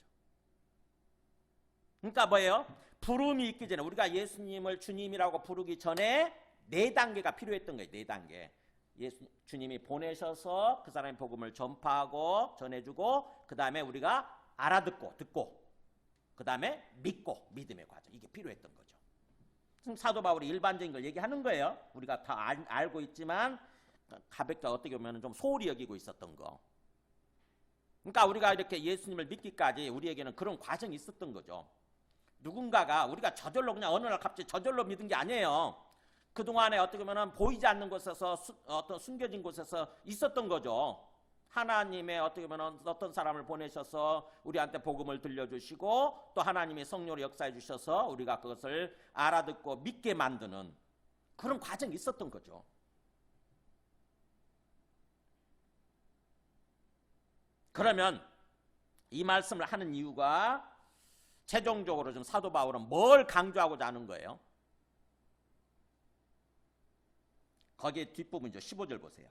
그러니까 뭐예요? 부름이 있기 전에, 우리가 예수님을 주님이라고 부르기 전에 4단계가 필요했던 거예요. 4단계. 주님이 보내셔서 그 사람의 복음을 전파하고 전해주고, 그 다음에 우리가 알아듣고 듣고, 그 다음에 믿고, 믿음의 과정, 이게 필요했던 거죠. 지금 사도 바울이 일반적인 걸 얘기하는 거예요. 우리가 다 알고 있지만 가볍게 어떻게 보면 좀 소홀히 여기고 있었던 거. 그러니까 우리가 이렇게 예수님을 믿기까지 우리에게는 그런 과정이 있었던 거죠. 누군가가, 우리가 저절로 그냥 어느 날 갑자기 저절로 믿은 게 아니에요. 그동안에 어떻게 보면 보이지 않는 곳에서, 어떤 숨겨진 곳에서 있었던 거죠. 하나님의 어떻게 보면 어떤 사람을 보내셔서 우리한테 복음을 들려주시고, 또 하나님이 성령으로 역사해 주셔서 우리가 그것을 알아듣고 믿게 만드는 그런 과정이 있었던 거죠. 그러면 이 말씀을 하는 이유가, 최종적으로 좀 사도 바울은 뭘 강조하고자 하는 거예요? 거기에 뒷부분이죠. 15절 보세요.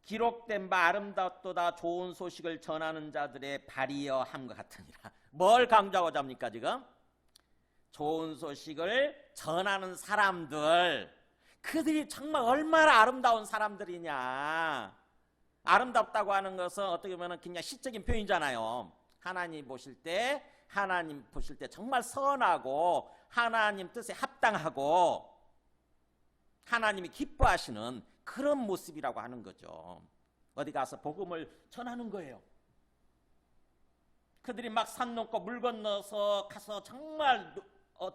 기록된 바 아름답도다 좋은 소식을 전하는 자들의 발이여 함과 같으니라. 뭘 강조하고자 합니까 지금? 좋은 소식을 전하는 사람들, 그들이 정말 얼마나 아름다운 사람들이냐. 아름답다고 하는 것은 어떻게 보면 그냥 시적인 표현이잖아요. 하나님 보실 때 정말 선하고 하나님 뜻에 합당하고 하나님이 기뻐하시는 그런 모습이라고 하는 거죠. 어디 가서 복음을 전하는 거예요. 그들이 막 산 넘고 물 건너서 가서 정말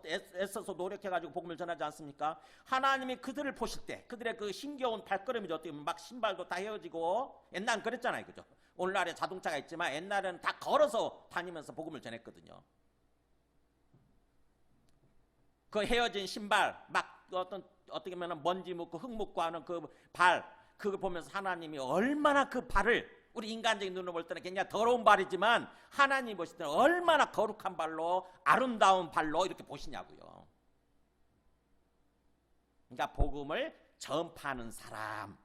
애써서 노력해가지고 복음을 전하지 않습니까? 하나님이 그들을 보실 때 그들의 그 힘겨운 발걸음이죠. 어떻게 보면 막 신발도 다 헤어지고, 옛날은 그랬잖아요. 그죠? 오늘날에 자동차가 있지만 옛날에는 다 걸어서 다니면서 복음을 전했거든요. 그 헤어진 신발, 막 어떻게 보면 먼지 묻고 흙 묻고 하는 그 발, 그거 보면서 하나님이 얼마나 그 발을, 우리 인간적인 눈으로 볼 때는 굉장히 더러운 발이지만 하나님 보실 때는 얼마나 거룩한 발로, 아름다운 발로 이렇게 보시냐고요. 그러니까 복음을 전파하는 사람,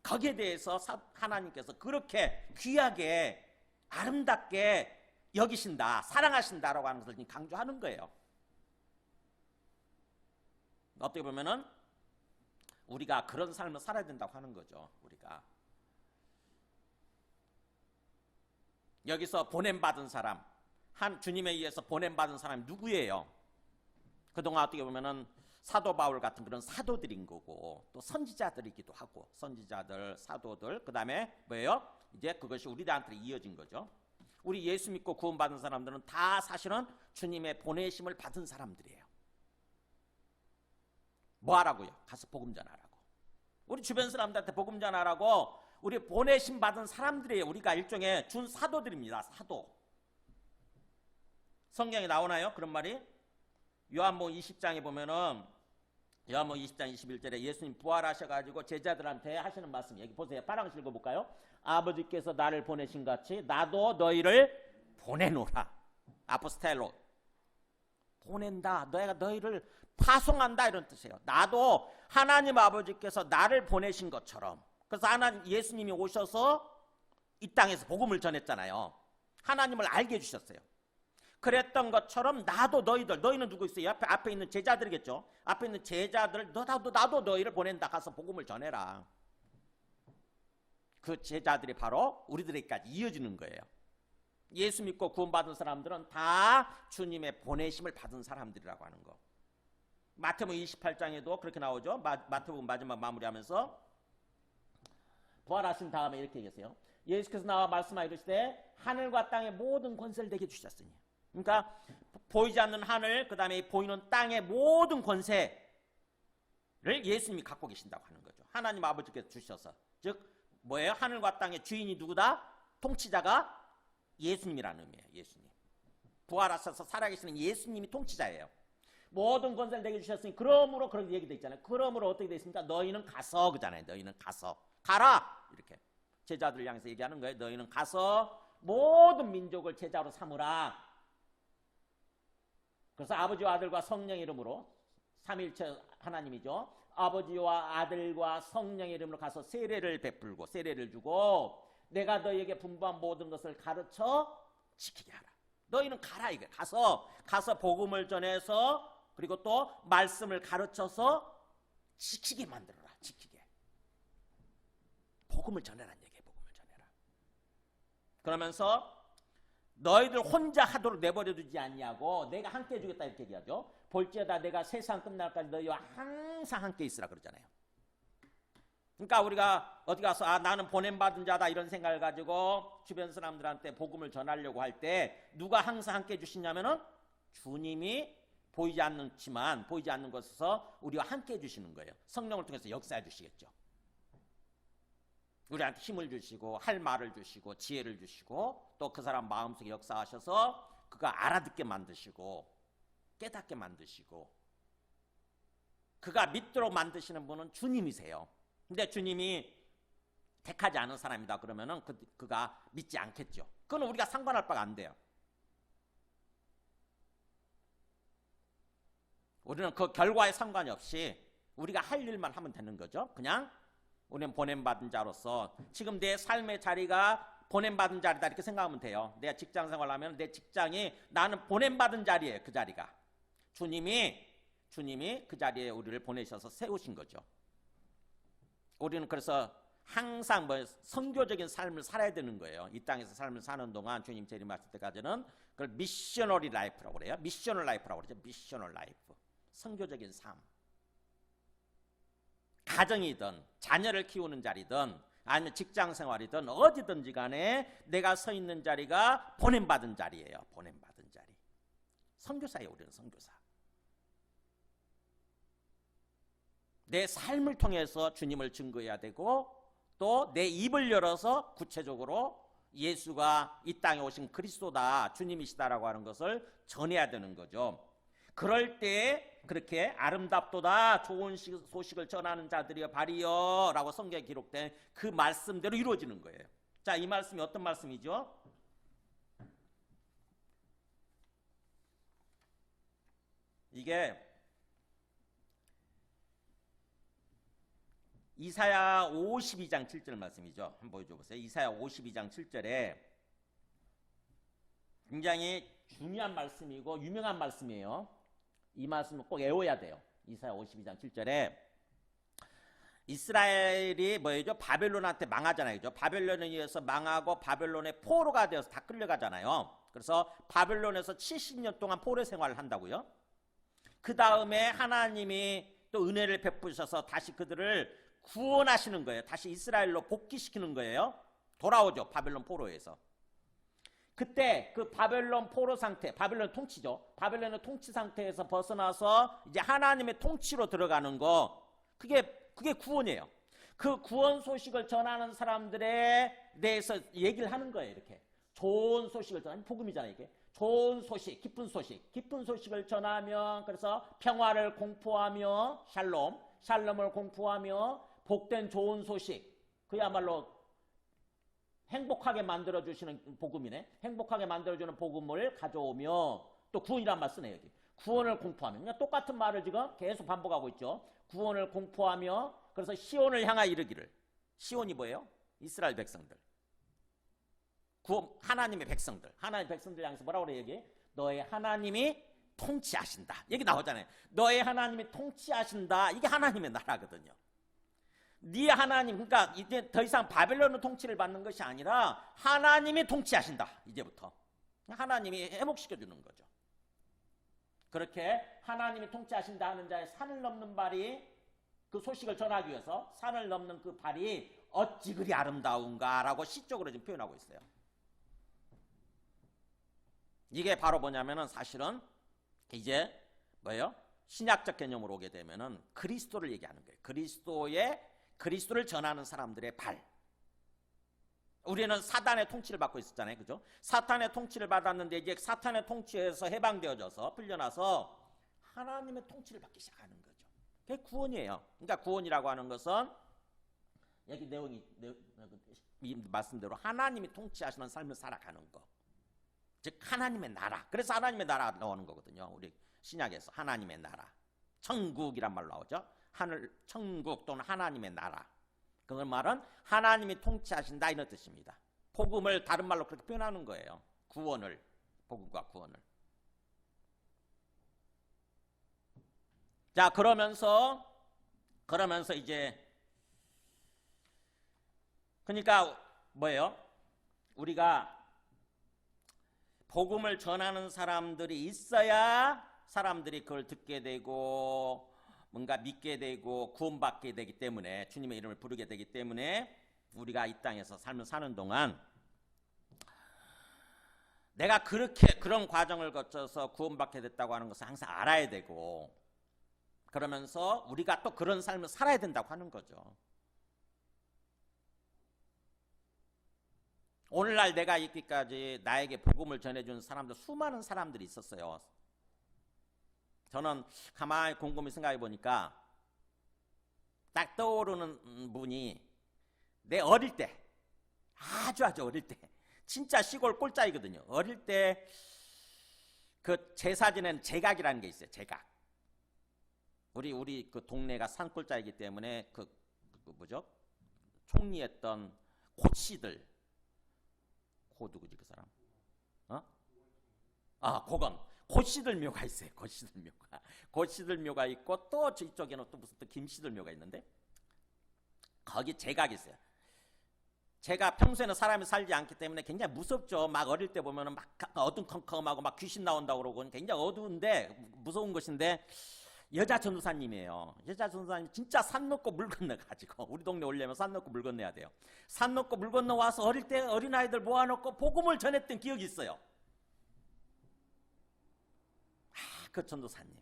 거기에 대해서 하나님께서 그렇게 귀하게 아름답게 여기신다, 사랑하신다라고 하는 것을 강조하는 거예요. 어떻게 보면은 우리가 그런 삶을 살아야 된다고 하는 거죠. 우리가 여기서 보냄받은 사람, 한 주님에 의해서 보냄받은 사람이 누구예요? 그동안 어떻게 보면은 사도 바울 같은 그런 사도들인 거고, 또 선지자들이기도 하고, 선지자들, 사도들, 그 다음에 뭐예요? 이제 그것이 우리들한테 이어진 거죠. 우리 예수 믿고 구원받은 사람들은 다 사실은 주님의 보내심을 받은 사람들이에요. 뭐 하라고요? 가서 복음 전하라고. 우리 주변 사람들한테 복음 전하라고 우리 보내심 받은 사람들이에요. 우리가 일종의 준 사도들입니다. 사도. 성경에 나오나요? 그런 말이? 요한복음 20장에 보면은, 요한복음 20장 21절에 예수님 부활하셔가지고 제자들한테 하시는 말씀, 여기 보세요. 파랑시 읽어볼까요? 아버지께서 나를 보내신 같이 나도 너희를 보내노라. 아포스텔로. 보낸다. 너희를 파송한다, 이런 뜻이에요. 나도 하나님 아버지께서 나를 보내신 것처럼. 그래서 예수님이 오셔서 이 땅에서 복음을 전했잖아요. 하나님을 알게 해주셨어요. 그랬던 것처럼 나도 너희는 누구 있어요? 앞에 있는 제자들이겠죠. 앞에 있는 제자들 나도 너희를 보낸다. 가서 복음을 전해라. 그 제자들이 바로 우리들에게까지 이어지는 거예요. 예수 믿고 구원받은 사람들은 다 주님의 보내심을 받은 사람들이라고 하는 거. 마태복음 28장에도 그렇게 나오죠. 마태복음 마지막 마무리하면서 부활하신 다음에 이렇게 얘기했어요. 예수께서 나와 말씀하여 이르시되 하늘과 땅의 모든 권세를 내게 주셨으니. 그러니까 보이지 않는 하늘, 그 다음에 보이는 땅의 모든 권세를 예수님이 갖고 계신다고 하는 거죠. 하나님 아버지께서 주셔서. 즉 뭐예요? 하늘과 땅의 주인이 누구다? 통치자가 예수님이라는 의미예요. 예수님. 부활하셔서 살아계시는 예수님이 통치자예요. 모든 권세를 내게 주셨으니 그러므로 그런 얘기도 있잖아요. 그러므로 어떻게 되어 있습니까? 너희는 가서 그잖아요. 너희는 가서 가라 이렇게 제자들 향해서 얘기하는 거예요. 너희는 가서 모든 민족을 제자로 삼으라. 그래서 아버지와 아들과 성령의 이름으로 삼위일체 하나님이죠. 아버지와 아들과 성령의 이름으로 가서 세례를 베풀고 세례를 주고 내가 너희에게 분부한 모든 것을 가르쳐 지키게 하라. 너희는 가라 이게 가서 복음을 전해서 그리고 또 말씀을 가르쳐서 지키게 만들어라. 지키게. 복음을 전해라는 얘기예요. 복음을 전해라. 그러면서 너희들 혼자 하도록 내버려 두지 않냐고 내가 함께 해주겠다 이렇게 얘기하죠. 볼지어다 내가 세상 끝날까지 너희와 항상 함께 있으라 그러잖아요. 그러니까 우리가 어디 가서 나는 보냄받은 자다 이런 생각을 가지고 주변 사람들한테 복음을 전하려고 할 때 누가 항상 함께 해주시냐면은 주님이 보이지 않는 곳에서 우리와 함께 해주시는 거예요. 성령을 통해서 역사해 주시겠죠. 우리한테 힘을 주시고 할 말을 주시고 지혜를 주시고 또 그 사람 마음속에 역사하셔서 그가 알아듣게 만드시고 깨닫게 만드시고 그가 믿도록 만드시는 분은 주님이세요. 근데 주님이 택하지 않은 사람이다 그러면은 그가 믿지 않겠죠. 그건 우리가 상관할 바가 안 돼요. 우리는 그 결과에 상관이 없이 우리가 할 일만 하면 되는 거죠. 그냥 우리는 보냄받은 자로서 지금 내 삶의 자리가 보냄받은 자리다 이렇게 생각하면 돼요. 내가 직장 생활하면 내 직장이 나는 보냄받은 자리예요. 그 자리가. 주님이 그 자리에 우리를 보내셔서 세우신 거죠. 우리는 그래서 항상 선교적인 삶을 살아야 되는 거예요. 이 땅에서 삶을 사는 동안 주님 재림하실 때까지는 그걸 미셔너리 라이프라고 그래요. 미셔널 라이프라고 그러죠. 미셔널 라이프. 선교적인 삶. 가정이든 자녀를 키우는 자리든 아니면 직장 생활이든 어디든지 간에 내가 서 있는 자리가 보냄받은 자리예요. 보냄받은 자리. 선교사예요. 우리는 선교사. 내 삶을 통해서 주님을 증거해야 되고 또 내 입을 열어서 구체적으로 예수가 이 땅에 오신 그리스도다, 주님이시다라고 하는 것을 전해야 되는 거죠. 그럴 때 그렇게 아름답도다 좋은 소식을 전하는 자들이여 바리여 라고 성경에 기록된 그 말씀대로 이루어지는 거예요. 자, 이 말씀이 어떤 말씀이죠? 이게 이사야 52장 7절 말씀이죠. 한번 보여줘 보세요. 이사야 52장 7절에 굉장히 중요한 말씀이고 유명한 말씀이에요. 이 말씀은 꼭 외워야 돼요. 이사야 52장 7절에 이스라엘이 뭐예요? 바벨론한테 망하잖아요. 그죠? 바벨론에 의해서 망하고 바벨론의 포로가 되어서 다 끌려가잖아요. 그래서 바벨론에서 70년 동안 포로 생활을 한다고요. 그 다음에 하나님이 또 은혜를 베푸셔서 다시 그들을 구원하시는 거예요. 다시 이스라엘로 복귀시키는 거예요. 돌아오죠. 바벨론 포로에서. 그때 그 바벨론 포로 상태, 바벨론 통치죠. 바벨론의 통치 상태에서 벗어나서 이제 하나님의 통치로 들어가는 거, 그게 구원이에요. 그 구원 소식을 전하는 사람들에 대해서 얘기를 하는 거예요. 이렇게 좋은 소식을 전하는 복음이잖아요. 이게 좋은 소식, 기쁜 소식을 전하며 그래서 평화를 공포하며 샬롬을 공포하며 복된 좋은 소식, 그야말로 행복하게 만들어주시는 복음이네. 행복하게 만들어주는 복음을 가져오며 또 구원이란 말 쓰네요. 여기 구원을 공포하며. 그냥 똑같은 말을 지금 계속 반복하고 있죠. 구원을 공포하며 그래서 시온을 향하여 이르기를. 시온이 뭐예요? 이스라엘 백성들. 하나님의 백성들, 하나님의 백성들 향해서 뭐라고 그래 여기? 너의 하나님이 통치하신다. 여기 나오잖아요. 너의 하나님이 통치하신다. 이게 하나님의 나라거든요. 네 하나님, 그러니까 이제 더 이상 바벨론의 통치를 받는 것이 아니라 하나님이 통치하신다. 이제부터 하나님이 회복시켜주는 거죠. 그렇게 하나님이 통치하신다 하는 자의 산을 넘는 발이, 그 소식을 전하기 위해서 산을 넘는 그 발이 어찌 그리 아름다운가라고 시적으로 지금 표현하고 있어요. 이게 바로 뭐냐면은 사실은 이제 뭐예요? 신약적 개념으로 오게 되면은 그리스도를 얘기하는 거예요. 그리스도를 전하는 사람들의 발. 우리는 사탄의 통치를 받고 있었잖아요. 그죠? 사탄의 통치를 받았는데 이제 사탄의 통치에서 해방되어져서 풀려나서 하나님의 통치를 받기 시작하는 거죠. 그게 구원이에요. 그러니까 구원이라고 하는 것은 여기 내용이 이 말씀대로 하나님이 통치하시는 삶을 살아가는 거. 즉 하나님의 나라. 그래서 하나님의 나라 나오는 거거든요. 우리 신약에서 하나님의 나라. 천국이란 말로 나오죠. 하늘, 천국 또는 하나님의 나라. 그 말은 하나님이 통치하신다 이런 뜻입니다. 복음을 다른 말로 그렇게 표현하는 거예요. 구원을, 복음과 구원을. 자, 그러면서 이제 그러니까 뭐예요? 우리가 복음을 전하는 사람들이 있어야 사람들이 그걸 듣게 되고 뭔가 믿게 되고 구원받게 되기 때문에, 주님의 이름을 부르게 되기 때문에 우리가 이 땅에서 삶을 사는 동안 내가 그런 과정을 거쳐서 구원받게 됐다고 하는 것을 항상 알아야 되고, 그러면서 우리가 또 그런 삶을 살아야 된다고 하는 거죠. 오늘날 내가 있기까지 나에게 복음을 전해준 사람들, 수많은 사람들이 있었어요. 저는 가만히 곰곰이 생각해 보니까 딱 떠오르는 분이 내 어릴 때, 아주 어릴 때, 진짜 시골 꼴짜이거든요. 어릴 때 그 제 사진에는 제각이라는 게 있어요. 제각. 우리 그 동네가 산골짜이기 때문에 그 뭐죠? 총리했던 고씨들, 누구지 그 사람? 고건. 고씨들 묘가 있어요. 고씨들 묘가 있고, 또 저쪽에는 또 무슨 또 김씨들 묘가 있는데, 거기 제각이 있어요. 제가 평소에는 사람이 살지 않기 때문에 굉장히 무섭죠. 막 어릴 때 보면은 막 어둠컴컴하고 막 귀신 나온다고 그러고 굉장히 어두운데 무서운 것인데, 여자 전도사님이에요. 여자 전도사님 진짜 산 넘고 물 건너가지고, 우리 동네 오려면 산 넘고 물 건너야 돼요. 산 넘고 물 건너와서 어릴 때 어린아이들 모아놓고 복음을 전했던 기억이 있어요. 그 전도사님.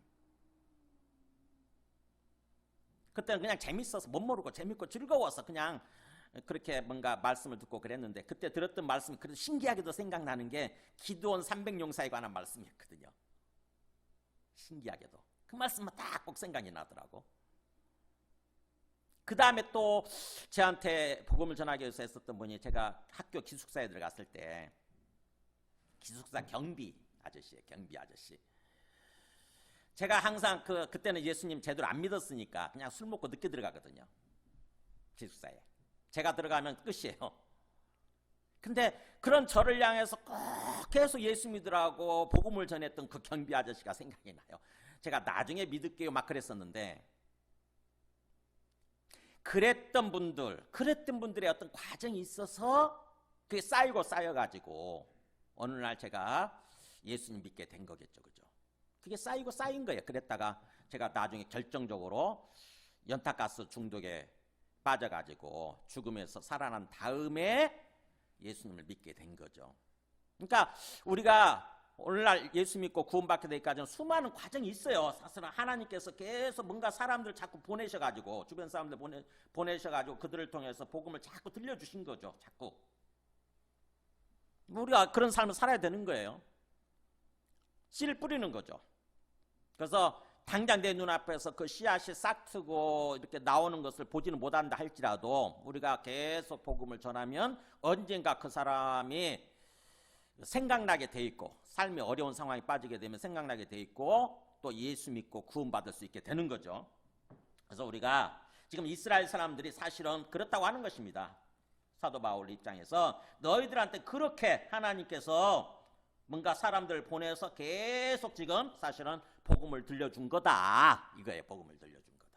그때는 그냥 재밌어서, 못 모르고 재밌고 즐거워서 그냥 그렇게 뭔가 말씀을 듣고 그랬는데, 그때 들었던 말씀이 그래도 신기하게도 생각나는 게 기드온 300용사에 관한 말씀이었거든요. 신기하게도. 그 말씀만 딱 꼭 생각이 나더라고. 그 다음에 또 저한테 복음을 전하기 위해서 했었던 분이, 제가 학교 기숙사에 들어갔을 때, 기숙사 경비 아저씨예요. 경비 아저씨. 제가 항상 그때는 예수님 제대로 안 믿었으니까 그냥 술 먹고 늦게 들어가거든요. 기숙사에. 제가 들어가면 끝이에요. 근데 그런 저를 향해서 꼭 계속 예수 믿으라고 복음을 전했던 그 경비 아저씨가 생각이 나요. 제가 나중에 믿을게요 막 그랬었는데, 그랬던 분들의 어떤 과정이 있어서 그게 쌓여가지고 어느 날 제가 예수님 믿게 된 거겠죠. 그죠? 그게 쌓인 거예요. 그랬다가 제가 나중에 결정적으로 연탄가스 중독에 빠져가지고 죽음에서 살아난 다음에 예수님을 믿게 된 거죠. 그러니까 우리가 오늘날 예수 믿고 구원받게 되기까지는 수많은 과정이 있어요. 사실은 하나님께서 계속 뭔가 사람들 자꾸 보내셔가지고, 주변 사람들 보내셔가지고 그들을 통해서 복음을 자꾸 들려주신 거죠. 자꾸. 우리가 그런 삶을 살아야 되는 거예요. 씨를 뿌리는 거죠. 그래서 당장 내 눈앞에서 그 씨앗이 싹트고 이렇게 나오는 것을 보지는 못한다 할지라도, 우리가 계속 복음을 전하면 언젠가 그 사람이 생각나게 돼 있고, 삶이 어려운 상황에 빠지게 되면 생각나게 돼 있고, 또 예수 믿고 구원받을 수 있게 되는 거죠. 그래서 우리가 지금 이스라엘 사람들이 사실은 그렇다고 하는 것입니다. 사도 바울 입장에서 너희들한테 그렇게 하나님께서 뭔가 사람들 보내서 계속 지금 사실은 복음을 들려준 거다. 이거예요. 복음을 들려준 거다.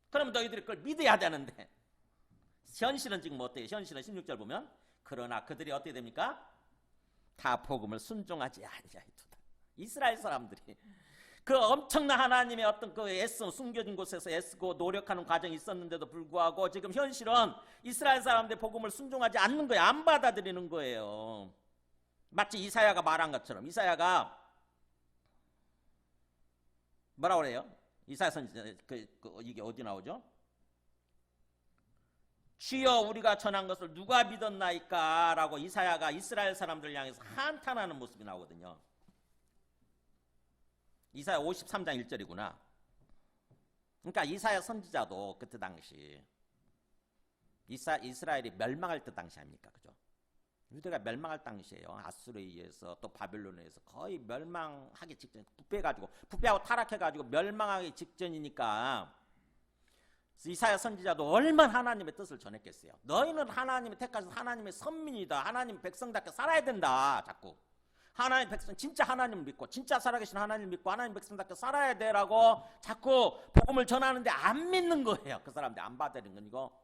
그럼 너희들이 그걸 믿어야 되는데 현실은 지금 어때요? 현실은 16절 보면 그러나 그들이 어떻게 됩니까? 다 복음을 순종하지 아니하였도다. 이스라엘 사람들이 그 엄청난 하나님의 어떤 그 숨겨진 곳에서 애쓰고 노력하는 과정이 있었는데도 불구하고 지금 현실은 이스라엘 사람들의 복음을 순종하지 않는 거예요. 안 받아들이는 거예요. 마치 이사야가 말한 것처럼 이사야가 뭐라고 그래요? 이사야 선지자 이게 어디 나오죠? 주여 우리가 전한 것을 누가 믿었나이까? 라고 이사야가 이스라엘 사람들 향해서 한탄하는 모습이 나오거든요. 이사야 53장 1절이구나. 그러니까 이사야 선지자도 그때 당시 이스라엘이 멸망할 때 당시 아닙니까? 그죠? 유대가 멸망할 당시에요. 아수르에 의해서 또 바벨론에 의해서 거의 멸망하기 직전, 부패하고 타락해가지고 멸망하기 직전이니까 이사야 선지자도 얼마나 하나님의 뜻을 전했겠어요. 너희는 하나님의 택하셔서 하나님의 선민이다. 하나님 백성답게 살아야 된다. 자꾸 하나님 백성 진짜 하나님을 믿고 진짜 살아계신 하나님을 믿고 하나님 백성답게 살아야 돼라고 자꾸 복음을 전하는데 안 믿는 거예요. 그 사람들 안 받아들이는 건 이거.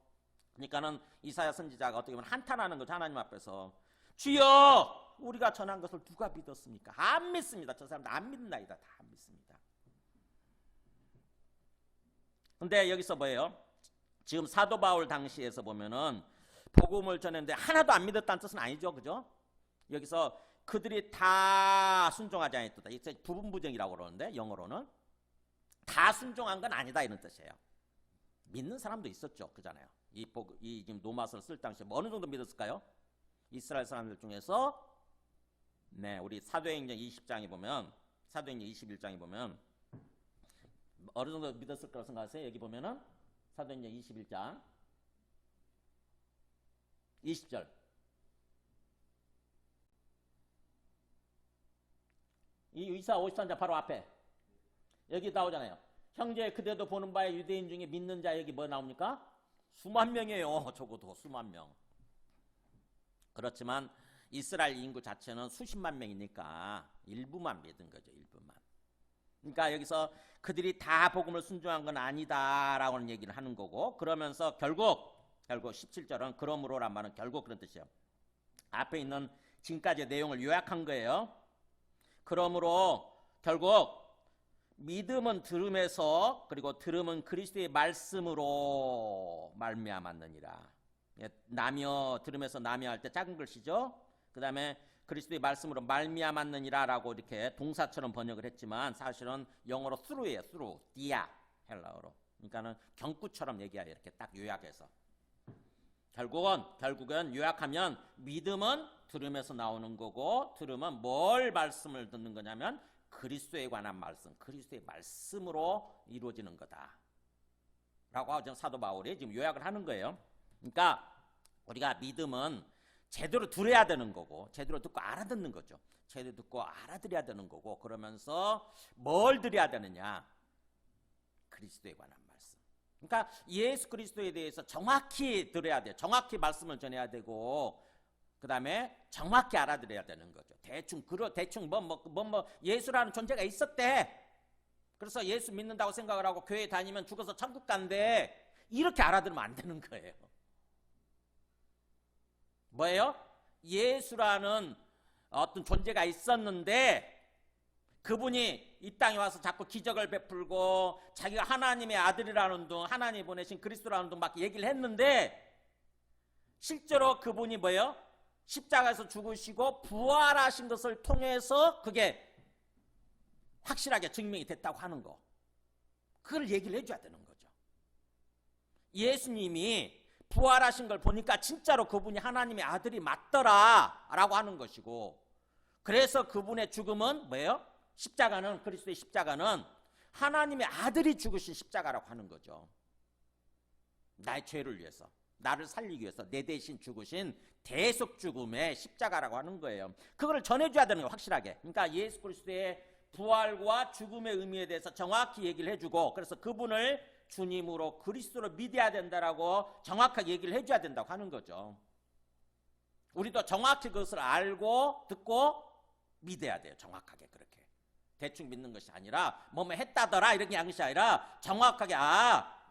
그러니까는 이사야 선지자가 어떻게 보면 한탄하는 거죠. 하나님 앞에서 주여 우리가 전한 것을 누가 믿었습니까? 안 믿습니다. 저 사람들 안 믿나이다. 다 안 믿습니다. 근데 여기서 뭐예요? 지금 사도 바울 당시에서 보면은 복음을 전했는데 하나도 안 믿었다는 뜻은 아니죠. 그죠? 여기서 그들이 다 순종하지 않았다. 이게 부분부정이라고 그러는데 영어로는 다 순종한 건 아니다 이런 뜻이에요. 믿는 사람도 있었죠. 그잖아요. 이 지금 노마서를 쓸 당시에 뭐 어느 정도 믿었을까요? 이스라엘 사람들 중에서 우리 사도행전 20장에 보면 사도행전 21장에 보면 어느 정도 믿었을 거라고 생각하세요? 여기 보면은 사도행전 21장 20절 이 이사 53장 바로 앞에 여기 나오잖아요. 형제 그대도 보는 바에 유대인 중에 믿는 자 여기 뭐 나옵니까? 수만 명이에요. 적어도 수만 명. 그렇지만 이스라엘 인구 자체는 수십만 명이니까 일부만 믿은 거죠. 일부만. 그러니까 여기서 그들이 다 복음을 순종한 건 아니다라고는 얘기를 하는 거고 그러면서 결국 17절은 그러므로란 말은 결국 그런 뜻이에요. 앞에 있는 지금까지의 내용을 요약한 거예요. 그러므로 결국 믿음은 들음에서 그리고 들음은 그리스도의 말씀으로 말미암았느니라. 나며 들음에서 나며 할 때 작은 글씨죠. 그 다음에 그리스도의 말씀으로 말미암았느니라라고 이렇게 동사처럼 번역을 했지만 사실은 영어로 through예요. through, dia 헬라어로. 그러니까는 경구처럼 얘기해요. 이렇게 딱 요약해서. 결국은 요약하면 믿음은 들음에서 나오는 거고 들음은 뭘 말씀을 듣는 거냐면 그리스도에 관한 말씀, 그리스도의 말씀으로 이루어지는 거다. 라고 지금 사도 바울이 지금 요약을 하는 거예요. 그러니까 우리가 믿음은 제대로 들어야 되는 거고 제대로 듣고 알아듣는 거죠. 제대로 듣고 알아들어야 되는 거고 그러면서 뭘 들어야 되느냐? 그리스도에 관한 말씀. 그러니까 예수 그리스도에 대해서 정확히 들어야 돼요. 정확히 말씀을 전해야 되고 그 다음에 정확히 알아들어야 되는 거죠. 대충 예수라는 존재가 있었대. 그래서 예수 믿는다고 생각을 하고 교회 다니면 죽어서 천국 간대. 이렇게 알아들으면 안 되는 거예요. 뭐예요? 예수라는 어떤 존재가 있었는데 그분이 이 땅에 와서 자꾸 기적을 베풀고 자기가 하나님의 아들이라는 둥 하나님이 보내신 그리스도라는 둥 막 얘기를 했는데 실제로 그분이 뭐예요? 십자가에서 죽으시고 부활하신 것을 통해서 그게 확실하게 증명이 됐다고 하는 거. 그걸 얘기를 해줘야 되는 거죠. 예수님이 부활하신 걸 보니까 진짜로 그분이 하나님의 아들이 맞더라 라고 하는 것이고 그래서 그분의 죽음은 뭐예요? 십자가는 그리스도의 십자가는 하나님의 아들이 죽으신 십자가라고 하는 거죠. 나의 죄를 위해서 나를 살리기 위해서 내 대신 죽으신 대속 죽음의 십자가라고 하는 거예요. 그걸 전해줘야 되는 거예요. 확실하게. 그러니까 예수 그리스도의 부활과 죽음의 의미에 대해서 정확히 얘기를 해주고 그래서 그분을 주님으로 그리스도로 믿어야 된다라고 정확하게 얘기를 해줘야 된다고 하는 거죠. 우리도 정확히 그것을 알고 듣고 믿어야 돼요. 정확하게 그렇게. 대충 믿는 것이 아니라 뭐뭐 했다더라 이렇게 하는 것이 아니라 정확하게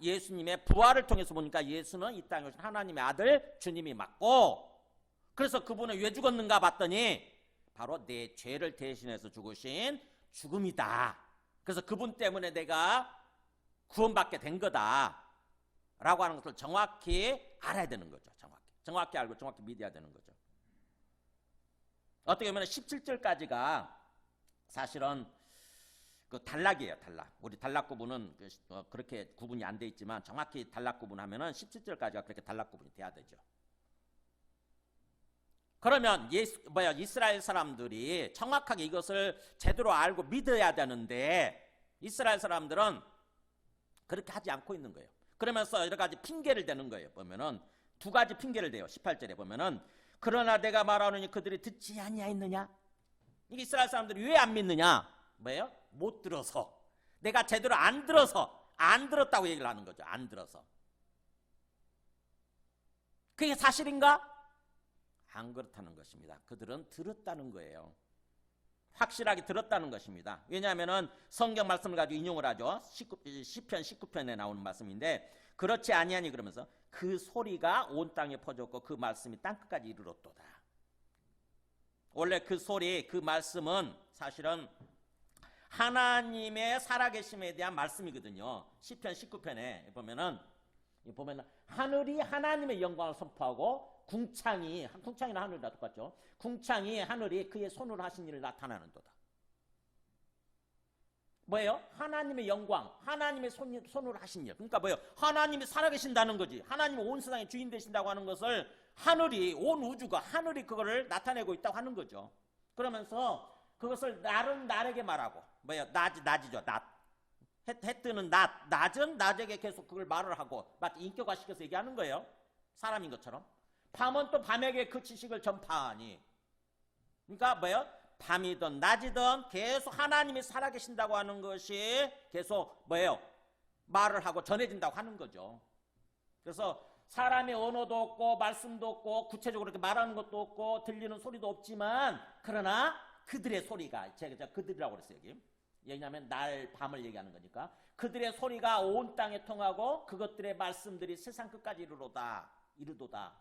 예수님의 부활을 통해서 보니까 예수는 이 땅에 오신 하나님의 아들 주님이 맞고, 그래서 그분은 왜 죽었는가 봤더니 바로 내 죄를 대신해서 죽으신 죽음이다. 그래서 그분 때문에 내가 구원받게 된 거다 라고 하는 것을 정확히 알아야 되는 거죠. 정확히 알고 정확히 믿어야 되는 거죠. 어떻게 보면 17절까지가 사실은 그 단락이에요. 단락. 우리 단락 구분은 그렇게 구분이 안 돼 있지만 정확히 단락 구분하면은 17절까지가 그렇게 단락 구분이 돼야 되죠. 그러면 이스라엘 사람들이 정확하게 이것을 제대로 알고 믿어야 되는데 이스라엘 사람들은 그렇게 하지 않고 있는 거예요. 그러면서 여러 가지 핑계를 대는 거예요. 보면은 두 가지 핑계를 대요. 18절에 보면은 그러나 내가 말하노니 그들이 듣지 아니하였느냐. 이게 이스라엘 사람들이 왜 안 믿느냐? 뭐예요? 못 들어서. 내가 제대로 안 들어서, 안 들었다고 얘기를 하는 거죠. 안 들어서. 그게 사실인가? 안 그렇다는 것입니다. 그들은 들었다는 거예요. 확실하게 들었다는 것입니다. 왜냐하면 성경 말씀을 가지고 인용을 하죠. 시편 19편에 나오는 말씀인데 그렇지 아니하니 그러면서 그 소리가 온 땅에 퍼졌고 그 말씀이 땅끝까지 이르렀도다. 원래 그 소리, 그 말씀은 사실은 하나님의 살아계심에 대한 말씀이거든요. 시편 19편에 보면은 하늘이 하나님의 영광을 선포하고 궁창이나 하늘이나 똑같죠. 궁창이 하늘이 그의 손으로 하신 일을 나타나는도다. 뭐예요? 하나님의 영광, 하나님의 손으로 하신 일. 그러니까 뭐예요? 하나님이 살아계신다는 거지. 하나님이 온 세상의 주인 되신다고 하는 것을 하늘이, 온 우주가 하늘이 그거를 나타내고 있다고 하는 거죠. 그러면서 그것을 날에게 말하고, 뭐예요? 낮이죠. 낮. 해 뜨는 낮은 낮에게 계속 그걸 말을 하고 마치 인격화시켜서 얘기하는 거예요. 사람인 것처럼. 밤은 또 밤에게 그 지식을 전파하니. 그러니까 뭐예요? 밤이든 낮이든 계속 하나님이 살아계신다고 하는 것이 계속 뭐예요? 말을 하고 전해진다고 하는 거죠. 그래서 사람의 언어도 없고 말씀도 없고 구체적으로 이렇게 말하는 것도 없고 들리는 소리도 없지만 그러나 그들의 소리가, 제가 그들이라고 그랬어요. 여기. 왜냐하면 날, 밤을 얘기하는 거니까. 그들의 소리가 온 땅에 통하고 그것들의 말씀들이 세상 끝까지 이르도다.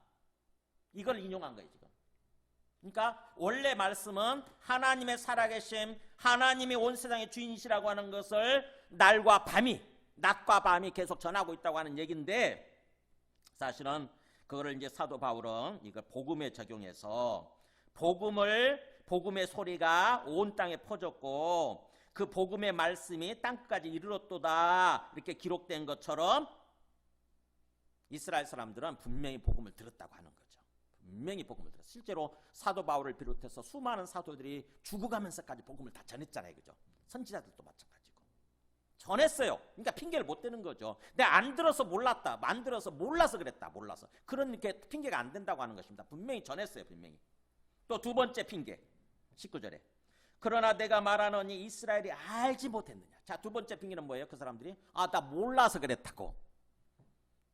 이걸 인용한 거예요 지금. 그러니까 원래 말씀은 하나님의 살아계심, 하나님이 온 세상의 주인이시라고 하는 것을 낮과 밤이 계속 전하고 있다고 하는 얘기인데, 사실은 그거를 이제 사도 바울은 이걸 복음에 적용해서 복음의 소리가 온 땅에 퍼졌고 그 복음의 말씀이 땅끝까지 이르렀도다 이렇게 기록된 것처럼 이스라엘 사람들은 분명히 복음을 들었다고 하는 거죠. 분명히 복음을 들었어요. 실제로 사도 바울을 비롯해서 수많은 사도들이 죽어가면서까지 복음을 다 전했잖아요. 그죠? 선지자들도 마찬가지고. 전했어요. 그러니까 핑계를 못 대는 거죠. 내가 안 들어서 몰랐다. 안 들어서 몰라서 그랬다. 몰라서. 그런 게 핑계가 안 된다고 하는 것입니다. 분명히 전했어요. 분명히. 또 두 번째 핑계. 19절에. 그러나 내가 말하노니 이스라엘이 알지 못했느냐. 자, 두 번째 핑계는 뭐예요? 그 사람들이 나 몰라서 그랬다고.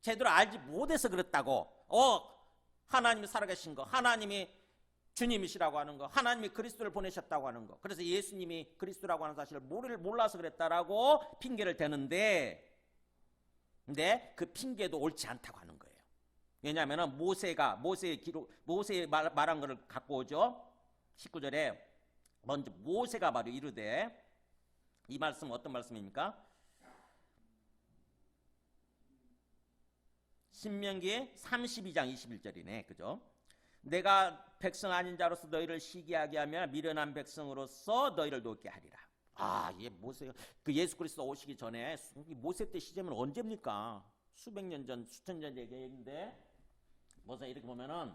제대로 알지 못해서 그랬다고. 하나님이 살아계신 거, 하나님이 주님이시라고 하는 거, 하나님이 그리스도를 보내셨다고 하는 거, 그래서 예수님이 그리스도라고 하는 사실을 몰라서 그랬다라고 핑계를 대는데, 근데 그 핑계도 옳지 않다고 하는 거예요. 왜냐하면 모세의 말한 것을 갖고 오죠. 19절에 먼저 모세가 바로 이르되, 이 말씀은 어떤 말씀입니까? 신명기 32장 21절이네. 그죠? 내가 백성 아닌 자로서 너희를 시기하게 하며 미련한 백성으로서 너희를 돕게 하리라. 이게 모세가 그 예수 그리스도 오시기 전에 모세 때 시점은 언제입니까? 수백 년 전, 수천 년 얘기인데, 모세 이렇게 보면은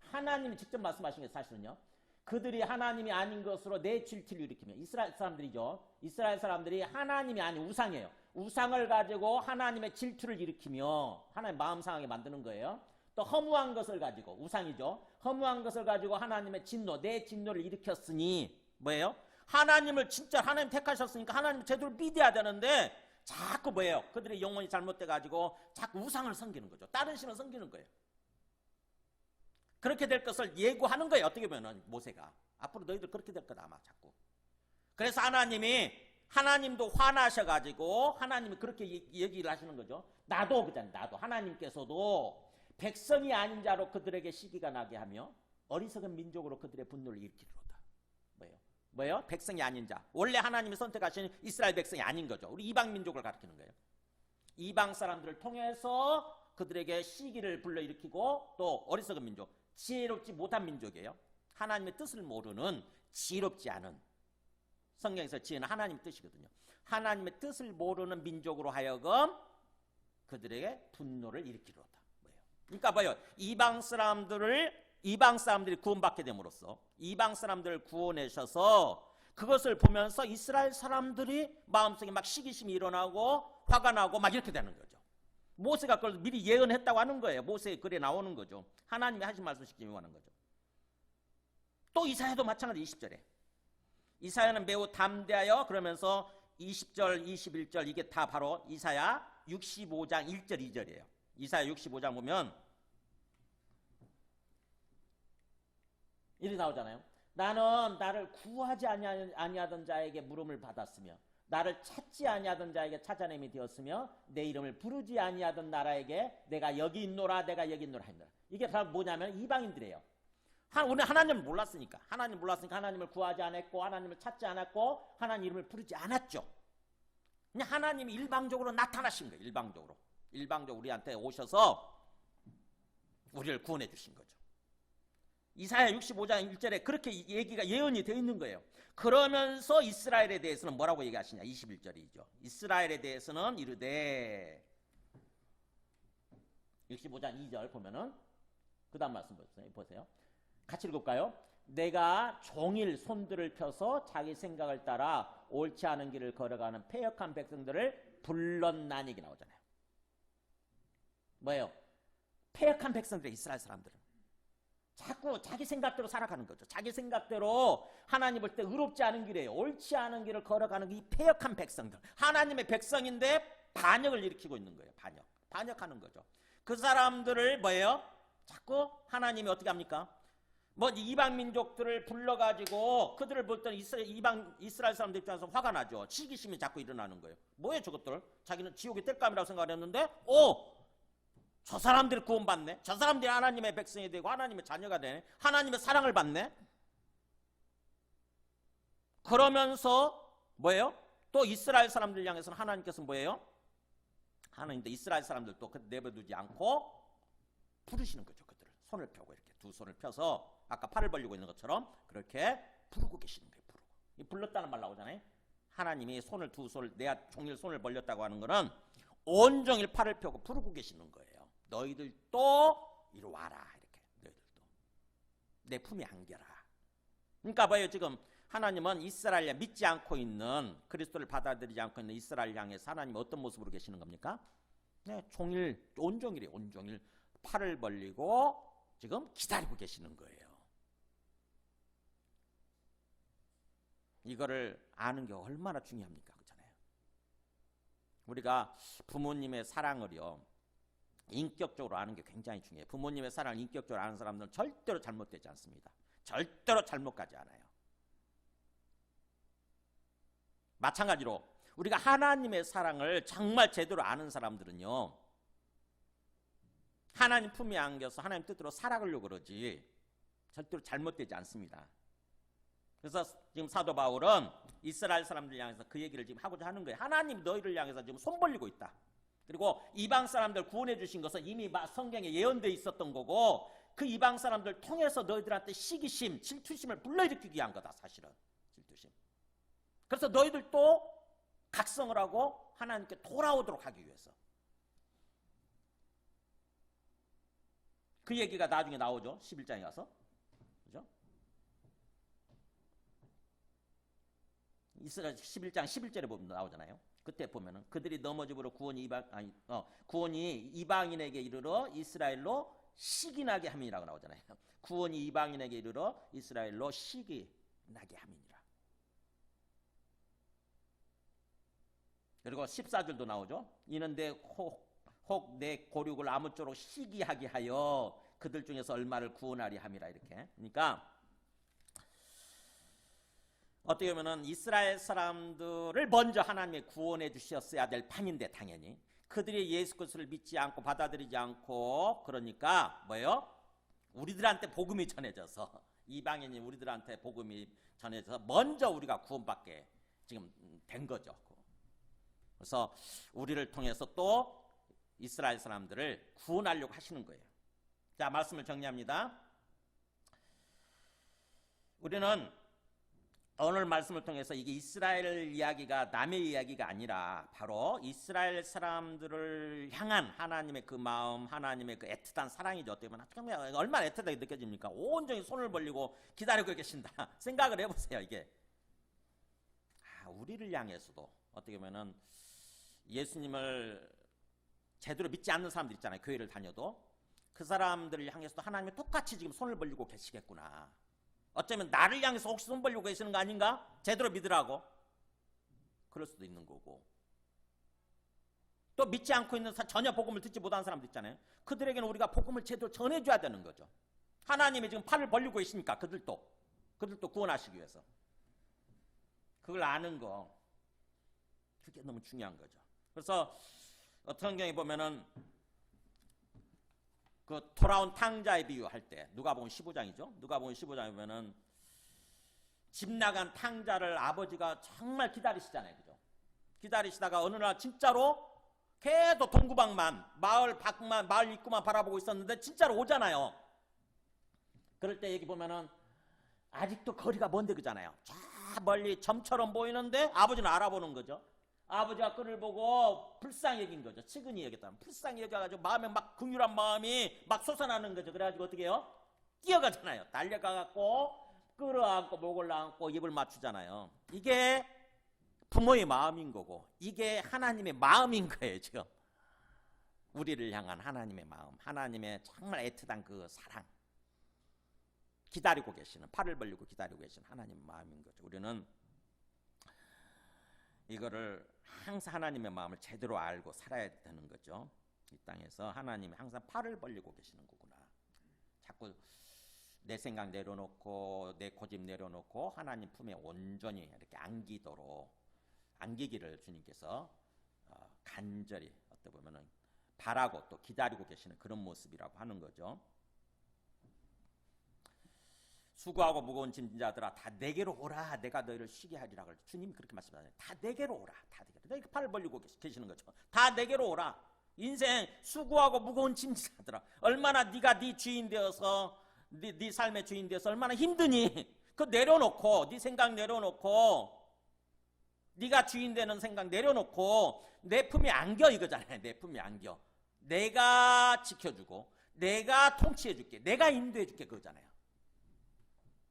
하나님이 직접 말씀하신 게 사실은요. 그들이 하나님이 아닌 것으로 내 질투를 일으키며, 이스라엘 사람들이죠. 이스라엘 사람들이 하나님이 아닌 우상이에요. 우상을 가지고 하나님의 질투를 일으키며 하나님 마음 상하게 만드는 거예요. 또 허무한 것을 가지고, 우상이죠. 허무한 것을 가지고 하나님의 진노, 내 진노를 일으켰으니 뭐예요? 하나님을 진짜 하나님 택하셨으니까 하나님을 제대로 믿어야 되는데 자꾸 뭐예요? 그들의 영혼이 잘못돼 가지고 자꾸 우상을 섬기는 거죠. 다른 신을 섬기는 거예요. 그렇게 될 것을 예고하는 거예요. 어떻게 보면 모세가 앞으로 너희들 그렇게 될 거다 아마 자꾸. 그래서 하나님도 화나셔가지고 하나님이 그렇게 얘기를 하시는 거죠. 나도 그잖아요. 나도 하나님께서도 백성이 아닌 자로 그들에게 시기가 나게 하며 어리석은 민족으로 그들의 분노를 일으키리로다. 뭐예요? 백성이 아닌 자. 원래 하나님이 선택하신 이스라엘 백성이 아닌 거죠. 우리 이방 민족을 가리키는 거예요. 이방 사람들을 통해서 그들에게 시기를 불러일으키고 또 어리석은 민족, 지혜롭지 못한 민족이에요. 하나님의 뜻을 모르는 지혜롭지 않은, 성경에서 지혜는 하나님의 뜻이거든요. 하나님의 뜻을 모르는 민족으로 하여금 그들에게 분노를 일으키리로다. 그러니까 뭐예요? 이방 사람들이 구원받게 됨으로써 이방 사람들을 구원하셔서 그것을 보면서 이스라엘 사람들이 마음속에 막 시기심이 일어나고 화가 나고 막 이렇게 되는 거죠. 모세가 그걸 미리 예언했다고 하는 거예요. 모세의 글에 나오는 거죠. 하나님이 하신 말씀 시키며 하는 거죠. 또 이사야도 마찬가지 20절에 이사야는 매우 담대하여 그러면서 20절 21절 이게 다 바로 이사야 65장 1절 2절이에요. 이사야 65장 보면 이렇게 나오잖아요. 나는 나를 구하지 아니하던 자에게 물음을 받았으며 나를 찾지 아니하던 자에게 찾아냄이 되었으며 내 이름을 부르지 아니하던 나라에게 내가 여기 있노라 내가 여기 있노라 했노라. 이게 다 뭐냐면 이방인들이에요. 우리 하나님을 몰랐으니까 하나님을 구하지 않았고 하나님을 찾지 않았고 하나님 이름을 부르지 않았죠. 그냥 하나님이 일방적으로 나타나신 거예요. 일방적으로 우리한테 오셔서 우리를 구원해 주신 거죠. 이사야 65장 1절에 그렇게 얘기가 예언이 되어 있는 거예요. 그러면서 이스라엘에 대해서는 뭐라고 얘기하시냐? 21절이죠. 이스라엘에 대해서는 이르되 65장 2절 보면은 그 다음 말씀 보세요. 같이 읽을까요? 내가 종일 손들을 펴서 자기 생각을 따라 옳지 않은 길을 걸어가는 패역한 백성들을 불렀나니 이게 나오잖아요. 뭐예요? 패역한 백성들의 이스라엘 사람들은 자꾸 자기 생각대로 살아가는 거죠. 자기 생각대로 하나님 볼 때 의롭지 않은 길이에요. 옳지 않은 길을 걸어가는 이 패역한 백성들. 하나님의 백성인데 반역을 일으키고 있는 거예요. 반역하는 거죠. 그 사람들을 뭐예요? 자꾸 하나님이 어떻게 합니까? 이방 민족들을 불러가지고 그들을 볼 때는 이스라엘 사람들 입장에서 화가 나죠. 시기심이 자꾸 일어나는 거예요. 뭐예요 저것들? 자기는 지옥의 뗄감이라고 생각했는데 저 사람들이 구원받네. 저 사람들이 하나님의 백성이 되고 하나님의 자녀가 되네. 하나님의 사랑을 받네. 그러면서 뭐예요? 또 이스라엘 사람들 향해서는 하나님께서 뭐예요? 하나님도 이스라엘 사람들 또 내버려두지 않고 부르시는 거죠. 그들을 손을 펴고 이렇게 두 손을 펴서 아까 팔을 벌리고 있는 것처럼 그렇게 부르고 계시는 거예요. 불렀다는 말 나오잖아요. 하나님이 내가 종일 손을 벌렸다고 하는 거는 온종일 팔을 펴고 부르고 계시는 거예요. 너희들도 이리 와라. 이렇게 너희들도 내 품에 안겨라. 그러니까 봐요. 지금 하나님은 이스라엘 믿지 않고 있는 그리스도를 받아들이지 않고 있는 이스라엘 향해서 하나님이 어떤 모습으로 계시는 겁니까? 네, 온종일 팔을 벌리고 지금 기다리고 계시는 거예요. 이거를 아는 게 얼마나 중요합니까? 그렇잖아요. 우리가 부모님의 사랑을요 인격적으로 아는 게 굉장히 중요해요. 부모님의 사랑을 인격적으로 아는 사람들은 절대로 잘못되지 않습니다. 절대로 잘못 가지 않아요. 마찬가지로 우리가 하나님의 사랑을 정말 제대로 아는 사람들은요 하나님 품에 안겨서 하나님 뜻대로 살아가려고 그러지 절대로 잘못되지 않습니다. 그래서 지금 사도 바울은 이스라엘 사람들 향해서 그 얘기를 지금 하고자 하는 거예요. 하나님 너희를 향해서 지금 손 벌리고 있다. 그리고 이방 사람들 구원해 주신 것은 이미 성경에 예언되어 있었던 거고 그 이방 사람들 통해서 너희들한테 시기심, 질투심을 불러일으키기 위한 거다. 사실은 질투심. 그래서 너희들도 각성을 하고 하나님께 돌아오도록 하기 위해서. 그 얘기가 나중에 나오죠. 11장에 가서. 그죠? 이스라엘 11장 11절에 보면 나오잖아요. 그때 보면은 그들이 넘어짐으로 구원이 이방인에게 이르러 이스라엘로 시기 나게 함이라고 나오잖아요. 구원이 이방인에게 이르러 이스라엘로 시기 나게 함이니라. 그리고 14절도 나오죠. 이는 혹 내 고륙을 아무쪼록 시기하게 하여 그들 중에서 얼마를 구원하리 함이라 이렇게. 그러니까 어떻게 보면은 이스라엘 사람들을 먼저 하나님이 구원해 주셨어야 될 판인데 당연히 그들이 예수 그리스도를 믿지 않고 받아들이지 않고 그러니까 뭐예요? 우리들한테 복음이 전해져서 이방인이 우리들한테 복음이 전해져서 먼저 우리가 구원받게 지금 된 거죠. 그래서 우리를 통해서 또 이스라엘 사람들을 구원하려고 하시는 거예요. 자, 말씀을 정리합니다. 우리는 오늘 말씀을 통해서 이게 이스라엘 이야기가 남의 이야기가 아니라 바로 이스라엘 사람들을 향한 하나님의 그 마음, 하나님의 그 애틋한 사랑이죠. 어떻게 보면 얼마나 애틋하게 느껴집니까? 온종일 손을 벌리고 기다리고 계신다. 생각을 해보세요. 이게 우리를 향해서도 어떻게 보면은 예수님을 제대로 믿지 않는 사람들 있잖아요. 교회를 다녀도 그 사람들을 향해서도 하나님이 똑같이 지금 손을 벌리고 계시겠구나. 어쩌면 나를 향해서 혹시 손 벌리고 계시는 거 아닌가? 제대로 믿으라고. 그럴 수도 있는 거고. 또 믿지 않고 있는 전혀 복음을 듣지 못하는 사람들 있잖아요. 그들에게는 우리가 복음을 제대로 전해줘야 되는 거죠. 하나님이 지금 팔을 벌리고 계시니까 그들도 구원하시기 위해서. 그걸 아는 거. 그게 너무 중요한 거죠. 그래서 성경에 보면은 그 돌아온 탕자의 비유할 때 누가복음 15장이죠. 누가복음 15장에 보면은 집 나간 탕자를 아버지가 정말 기다리시잖아요. 그죠? 기다리시다가 어느 날 진짜로 계속 동구방만 마을 밖만 마을 입구만 바라보고 있었는데 진짜로 오잖아요. 그럴 때 여기 보면은 아직도 거리가 먼데 그잖아요. 저 멀리 점처럼 보이는데 아버지는 알아보는 거죠. 아버지가 그를 보고 불쌍히 여긴 거죠. 측은히 여겼다. 불쌍히 여겨가지고 마음에 막 긍휼한 마음이 막 솟아나는 거죠. 그래가지고 어떻게 해요? 뛰어가잖아요. 달려가갖고 끌어안고 목을 안고 입을 맞추잖아요. 이게 부모의 마음인 거고 이게 하나님의 마음인 거예요. 지금 우리를 향한 하나님의 마음, 하나님의 정말 애틋한 그 사랑, 기다리고 계시는, 팔을 벌리고 기다리고 계시는 하나님의 마음인 거죠. 우리는 이거를 항상 하나님의 마음을 제대로 알고 살아야 되는 거죠. 이 땅에서 하나님이 항상 팔을 벌리고 계시는 거구나. 자꾸 내 생각 내려놓고 내 고집 내려놓고 하나님 품에 온전히 이렇게 안기기를 주님께서 간절히 어떻게 보면은 바라고 또 기다리고 계시는 그런 모습이라고 하는 거죠. 수고하고 무거운 짐진 자들아 다 내게로 오라 내가 너희를 쉬게 하리라. 주님이 그렇게 말씀하잖아요. 다 내게로 오라. 다 내게로. 이렇게 팔을 벌리고 계시는 거죠. 다 내게로 오라. 인생 수고하고 무거운 짐진 자들아 얼마나 네가 네 주인 되어서 네 삶의 주인 되어서 얼마나 힘드니. 그거 내려놓고 네 생각 내려놓고 네가 주인 되는 생각 내려놓고 내 품에 안겨 이거잖아요. 내 품에 안겨. 내가 지켜주고 내가 통치해줄게. 내가 인도해줄게 그거잖아요.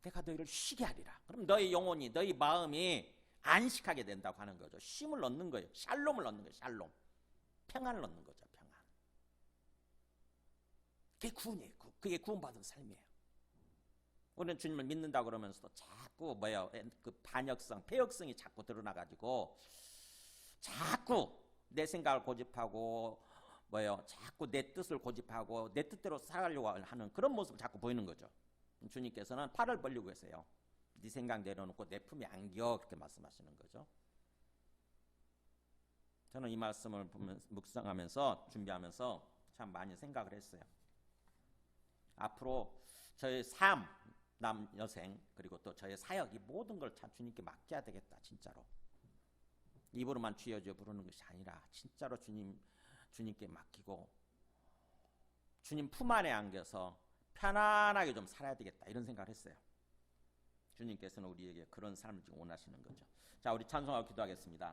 내가 너희를 쉬게 하리라. 그럼 너희 영혼이 너희 마음이 안식하게 된다고 하는 거죠. 쉼을 얻는 거예요. 샬롬을 얻는 거예요. 샬롬. 평안을 얻는 거죠. 평안. 그게 구원이에요. 그게 구원받은 삶이에요. 우리는 주님을 믿는다 그러면서도 자꾸 그 반역성, 폐역성이 자꾸 드러나가지고 자꾸 내 생각을 고집하고 자꾸 내 뜻을 고집하고 내 뜻대로 살아가려고 하는 그런 모습을 자꾸 보이는 거죠. 주님께서는 팔을 벌리고 계세요. 네 생각 내려놓고 내 품에 안겨 그렇게 말씀하시는 거죠. 저는 이 말씀을 묵상하면서 준비하면서 참 많이 생각을 했어요. 앞으로 저의 삶, 남 여생 그리고 또 저의 사역 이 모든 걸 참 주님께 맡겨야 되겠다. 진짜로 입으로만 주여 주여 부르는 것이 아니라 진짜로 주님께 맡기고 주님 품 안에 안겨서 편안하게 좀 살아야 되겠다 이런 생각을 했어요. 주님께서는 우리에게 그런 삶을 지금 원하시는 거죠. 자, 우리 찬송하고 기도하겠습니다.